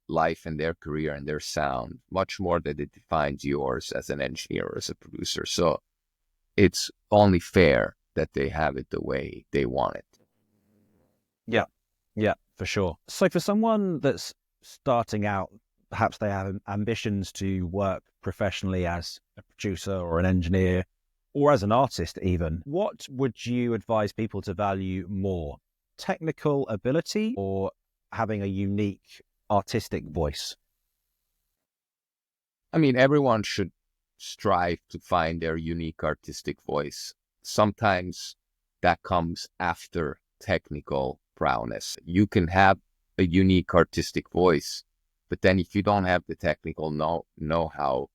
[SPEAKER 2] life and their career and their sound much more than it defines yours as an engineer or as a producer. So it's only fair that they have it the way they want it.
[SPEAKER 1] Yeah, for sure. So for someone that's starting out, perhaps they have ambitions to work professionally as a producer or an engineer or as an artist even, what would you advise people to value more? Technical ability or having a unique artistic voice?
[SPEAKER 2] I mean, everyone should strive to find their unique artistic voice. Sometimes that comes after technical prowess. You can have a unique artistic voice, but then if you don't have the technical know-how,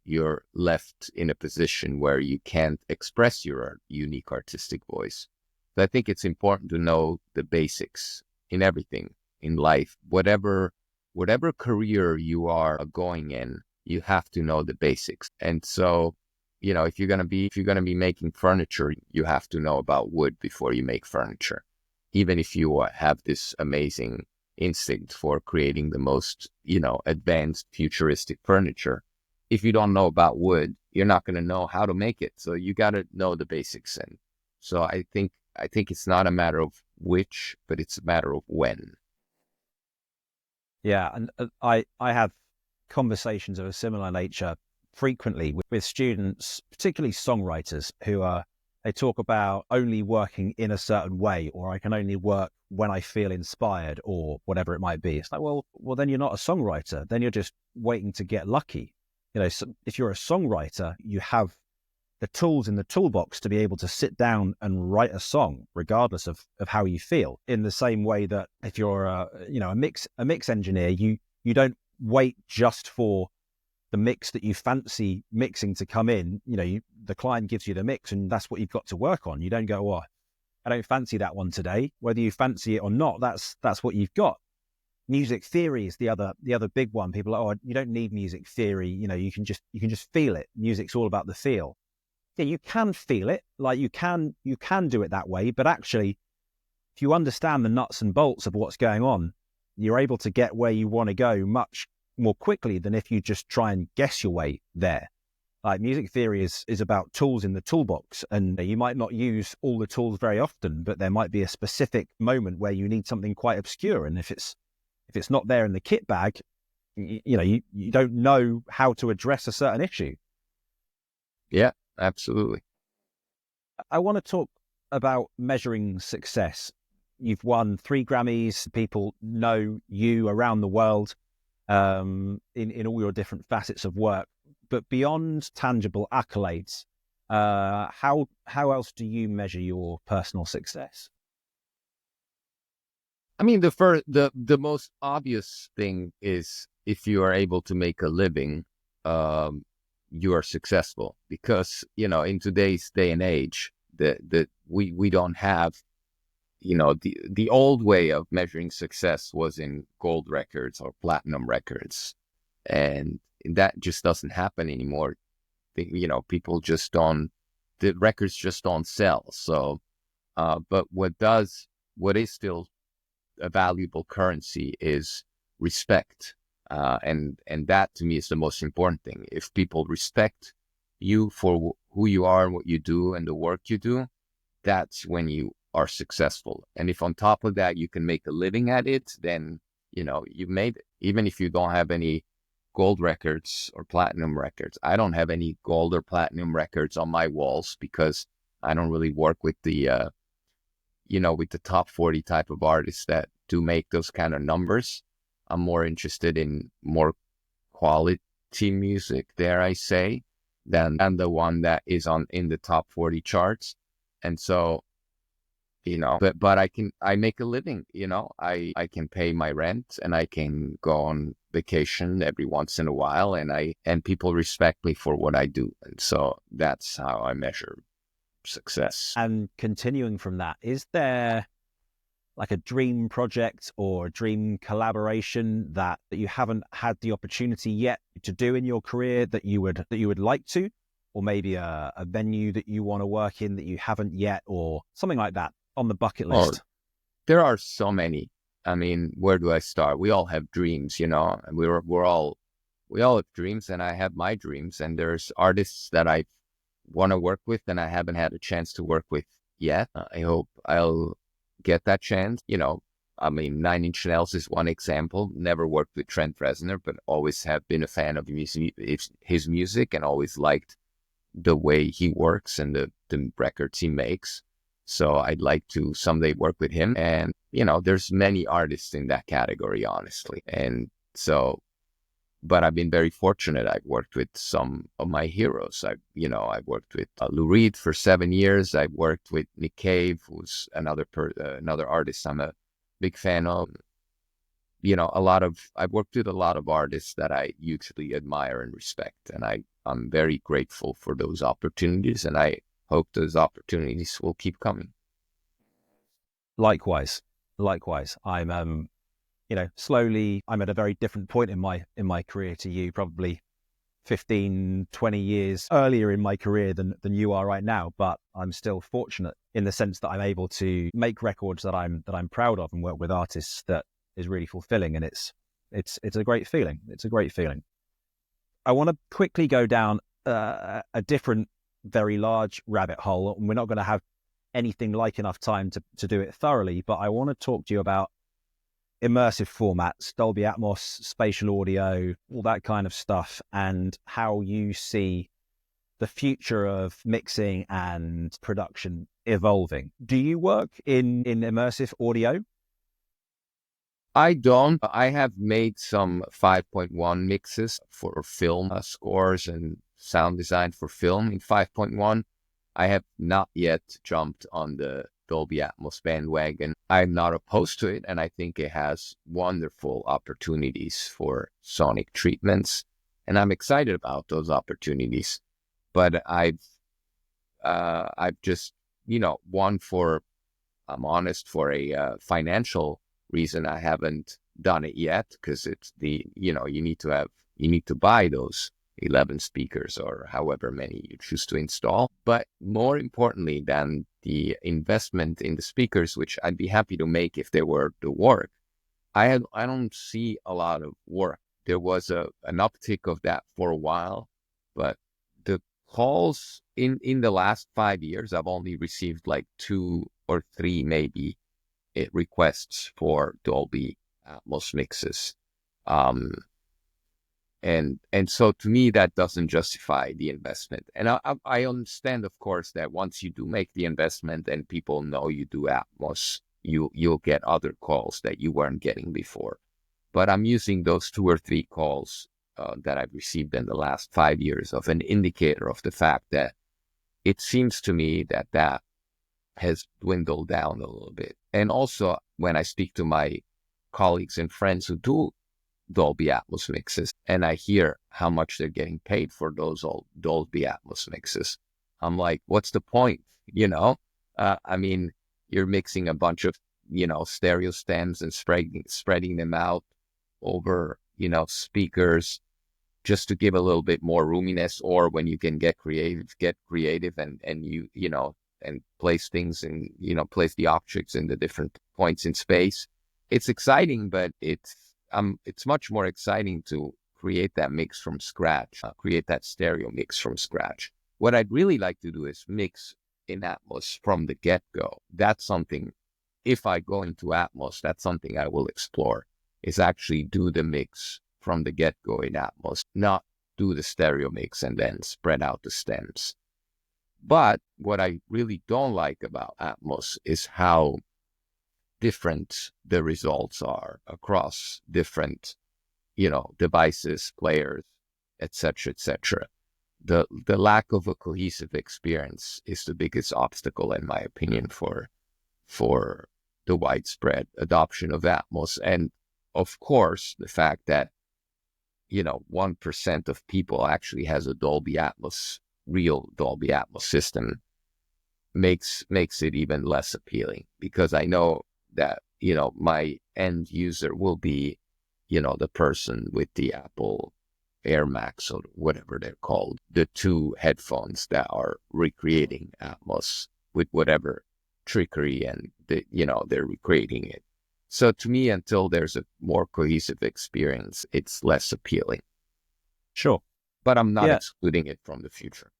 [SPEAKER 2] you're left in a position where you can't express your unique artistic voice. So I think it's important to know the basics in everything in life. Whatever career you are going in, you have to know the basics. And so, if you're gonna be making furniture, you have to know about wood before you make furniture. Even if you have this amazing instinct for creating the most, advanced futuristic furniture, if you don't know about wood, you're not going to know how to make it. So you got to know the basics. And so I think it's not a matter of which, but it's a matter of when.
[SPEAKER 1] Yeah, and I have conversations of a similar nature frequently with students, particularly songwriters, they talk about only working in a certain way, or I can only work when I feel inspired, or whatever it might be. It's like, well, then you're not a songwriter. Then you're just waiting to get lucky. So if you're a songwriter, you have the tools in the toolbox to be able to sit down and write a song, regardless of how you feel. In the same way that if you're a mix engineer, you don't wait just for the mix that you fancy mixing to come in. The client gives you the mix and that's what you've got to work on. You don't go, oh, I don't fancy that one today. Whether you fancy it or not, that's what you've got. Music theory is the other big one. People are, oh, you don't need music theory. You can just feel it. Music's all about the feel. Yeah, you can feel it, like you can do it that way, but actually, if you understand the nuts and bolts of what's going on, you're able to get where you want to go much more quickly than if you just try and guess your way there. Like music theory is about tools in the toolbox, and you might not use all the tools very often, but there might be a specific moment where you need something quite obscure, and if it's not there in the kit bag, you don't know how to address a certain issue.
[SPEAKER 2] Yeah, absolutely.
[SPEAKER 1] I want to talk about measuring success. You've won 3 Grammys. People know you around the world in all your different facets of work. But beyond tangible accolades, how else do you measure your personal success?
[SPEAKER 2] I mean, the most obvious thing is if you are able to make a living, you are successful, because in today's day and age, we don't have, the old way of measuring success was in gold records or platinum records, and that just doesn't happen anymore. People just don't, the records just don't sell. So, but what is still a valuable currency is respect. And that to me is the most important thing. If people respect you for who you are and what you do and the work you do, that's when you are successful. And if on top of that you can make a living at it, then you've made it. Even if you don't have any gold records or platinum records. I don't have any gold or platinum records on my walls because I don't really work with the with the top 40 type of artists that do make those kind of numbers. I'm more interested in more quality music, dare I say, than the one that is in the top 40 charts. And so, but I make a living, I can pay my rent and I can go on vacation every once in a while, and people respect me for what I do. And so that's how I measure success.
[SPEAKER 1] And continuing from that, is there like a dream project or a dream collaboration that you haven't had the opportunity yet to do in your career that you would like to, or maybe a venue that you want to work in that you haven't yet, or something like that on the bucket list?
[SPEAKER 2] There are so many. I mean, where do I start? We all have dreams, and we all have dreams, and I have my dreams, and there's artists that I want to work with and I haven't had a chance to work with yet. I hope I'll get that chance. I mean, 9 Inch Nails is one example. Never worked with Trent Reznor, but always have been a fan of his music and always liked the way he works and the records he makes. So I'd like to someday work with him. And, there's many artists in that category, honestly. And so, but I've been very fortunate. I've worked with some of my heroes. I've worked with Lou Reed for 7 years. I've worked with Nick Cave, who's another artist I'm a big fan of. I've worked with a lot of artists that I hugely admire and respect. And I'm very grateful for those opportunities. And I hope those opportunities will keep coming.
[SPEAKER 1] Likewise. I'm, slowly, I'm at a very different point in my career to you, probably 15, 20 years earlier in my career than you are right now. But I'm still fortunate in the sense that I'm able to make records that I'm proud of and work with artists that is really fulfilling. And it's a great feeling. It's a great feeling. I want to quickly go down a different, very large rabbit hole. We're not going to have anything like enough time to do it thoroughly, but I want to talk to you about immersive formats, Dolby Atmos, spatial audio, all that kind of stuff, and how you see the future of mixing and production evolving. Do you work in immersive audio?
[SPEAKER 2] I don't. I have made some 5.1 mixes for film scores and sound design for film in 5.1. I have not yet jumped on the Dolby Atmos bandwagon. I'm not opposed to it, and I think it has wonderful opportunities for sonic treatments, and I'm excited about those opportunities. But I've just, I'm honest, for a financial reason, I haven't done it yet, because it's you need to buy those 11 speakers or however many you choose to install. But more importantly than the investment in the speakers, which I'd be happy to make if they were the work, I don't see a lot of work. There was an uptick of that for a while, but the calls in the last 5 years, I've only received like 2 or 3 maybe requests for Dolby Atmos mixes. And so to me, that doesn't justify the investment. And I understand, of course, that once you do make the investment and people know you do Atmos, you'll get other calls that you weren't getting before. But I'm using those 2 or 3 calls that I've received in the last 5 years of an indicator of the fact that it seems to me that has dwindled down a little bit. And also, when I speak to my colleagues and friends who do Dolby Atmos mixes, and I hear how much they're getting paid for those old Dolby Atmos mixes, I'm like, what's the point? I mean, you're mixing a bunch of, stereo stems and spreading them out over, speakers just to give a little bit more roominess. Or when you can get creative and and place things in, place the objects in the different points in space. It's exciting, but it's much more exciting to create that mix from scratch, create that stereo mix from scratch. What I'd really like to do is mix in Atmos from the get-go. That's something, if I go into Atmos, that's something I will explore, is actually do the mix from the get-go in Atmos, not do the stereo mix and then spread out the stems. But what I really don't like about Atmos is how different the results are across different, devices, players, etc., etc. The lack of a cohesive experience is the biggest obstacle, in my opinion, for the widespread adoption of Atmos. And of course, the fact that 1% of people actually has a real Dolby Atmos system makes it even less appealing, because I know that, my end user will be, the person with the Apple Air Max or whatever they're called, the 2 headphones that are recreating Atmos with whatever trickery and they're recreating it. So to me, until there's a more cohesive experience, it's less appealing.
[SPEAKER 1] Sure.
[SPEAKER 2] But I'm not excluding it from the future.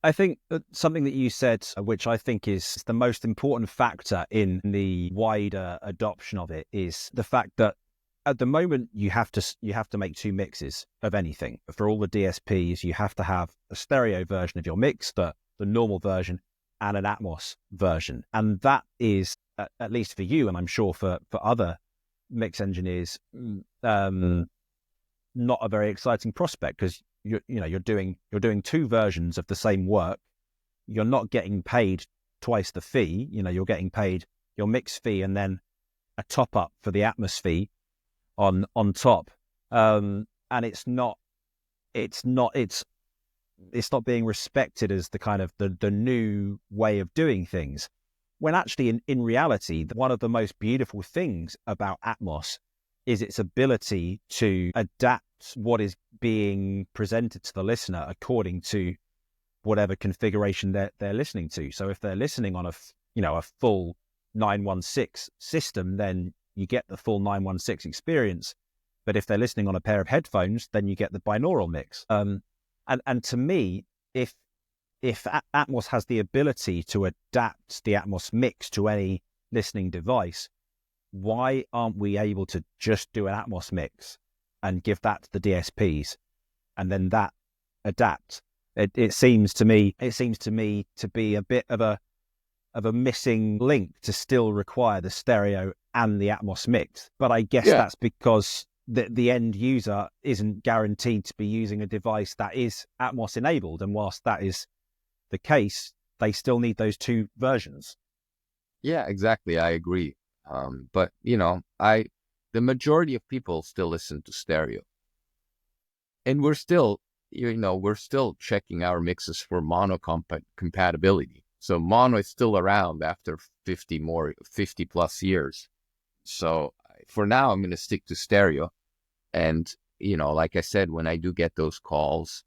[SPEAKER 1] I think something that you said, which I think is the most important factor in the wider adoption of it, is the fact that at the moment you have to make 2 mixes of anything. For all the DSPs, you have to have a stereo version of your mix, the normal version, and an Atmos version. And that is, at least for you, and I'm sure for other mix engineers, not a very exciting prospect, because you're doing two versions of the same work. You're not getting paid twice the fee. You're getting paid your mix fee and then a top up for the Atmos fee on top. And it's not being respected as the kind of the new way of doing things, when actually in reality, one of the most beautiful things about Atmos is its ability to adapt what is being presented to the listener according to whatever configuration they're listening to. So if they're listening on a full 916 system, then you get the full 916 experience. But if they're listening on a pair of headphones, then you get the binaural mix. And to me, if Atmos has the ability to adapt the Atmos mix to any listening device, why aren't we able to just do an Atmos mix and give that to the DSPs, and then that adapt? It seems to me to be a bit of a missing link to still require the stereo and the Atmos mix. But I guess that's because the end user isn't guaranteed to be using a device that is Atmos enabled. And whilst that is the case, they still need those two versions.
[SPEAKER 2] Yeah, exactly. I agree. But the majority of people still listen to stereo, and we're still checking our mixes for mono compatibility. So mono is still around after 50 plus years. So for now, I'm going to stick to stereo. And, like I said, when I do get those calls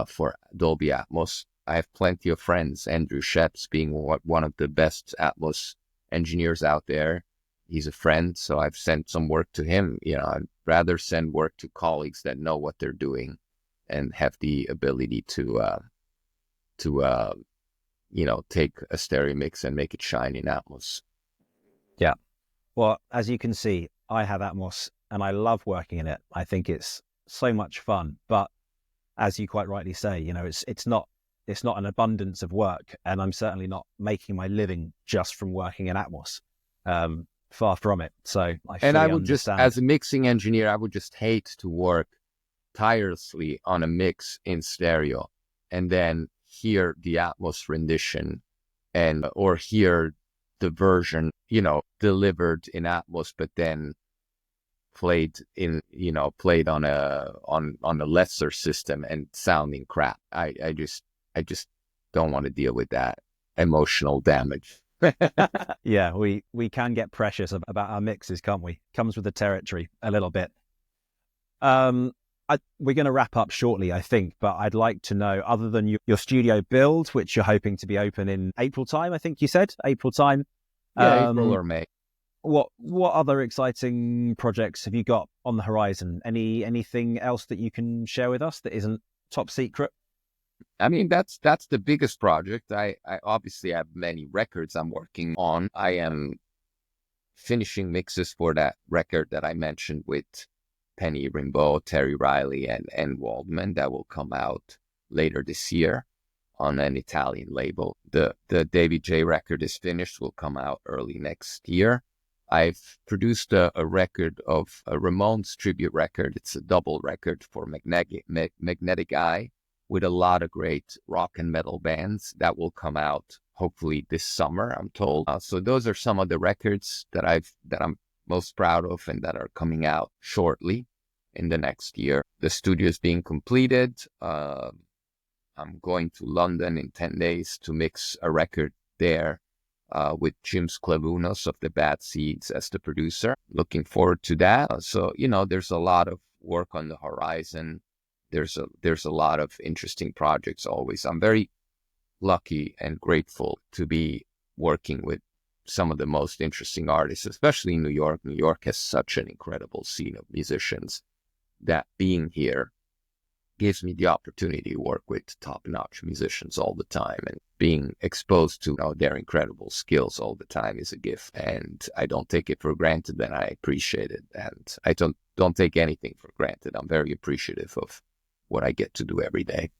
[SPEAKER 2] for Dolby Atmos, I have plenty of friends. Andrew Sheps being one of the best Atmos engineers out there. He's a friend, so I've sent some work to him. I'd rather send work to colleagues that know what they're doing and have the ability to take a stereo mix and make it shine in Atmos.
[SPEAKER 1] Yeah. Well, as you can see, I have Atmos and I love working in it. I think it's so much fun. But as you quite rightly say, it's not an abundance of work, and I'm certainly not making my living just from working in Atmos. Far from it. So I
[SPEAKER 2] would just, as a mixing engineer, I would just hate to work tirelessly on a mix in stereo and then hear the Atmos rendition or hear the version, delivered in Atmos, but then played on a lesser system and sounding crap. I just don't want to deal with that emotional damage.
[SPEAKER 1] Yeah, we can get precious about our mixes, can't we? Comes with the territory a little bit. We're going to wrap up shortly, I think, but I'd like to know, other than your studio build, which you're hoping to be open in April time, I think you said April time.
[SPEAKER 2] Yeah, April or May.
[SPEAKER 1] What other exciting projects have you got on the horizon? Anything else that you can share with us that isn't top secret?
[SPEAKER 2] I mean, that's the biggest project. I obviously have many records I'm working on. I am finishing mixes for that record that I mentioned with Penny Rimbaud, Terry Riley, and Waldman that will come out later this year on an Italian label. The David J record is finished, will come out early next year. I've produced a record of a Ramones tribute record. It's a double record for Magnetic Eye, with a lot of great rock and metal bands that will come out hopefully this summer, I'm told. So those are some of the records that I'm most proud of and that are coming out shortly in the next year. The studio is being completed. I'm going to London in 10 days to mix a record there with Jim Sklavounos of the Bad Seeds as the producer. Looking forward to that. So, there's a lot of work on the horizon. There's a lot of interesting projects always. I'm very lucky and grateful to be working with some of the most interesting artists, especially in New York. New York has such an incredible scene of musicians that being here gives me the opportunity to work with top-notch musicians all the time, and being exposed to their incredible skills all the time is a gift, and I don't take it for granted, and I appreciate it, and I don't take anything for granted. I'm very appreciative of what I get to do every day.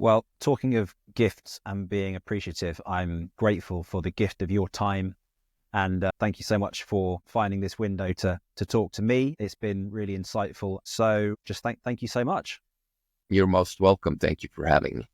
[SPEAKER 1] Well, talking of gifts and being appreciative, I'm grateful for the gift of your time. And thank you so much for finding this window to talk to me. It's been really insightful. So just thank you so much.
[SPEAKER 2] You're most welcome. Thank you for having me.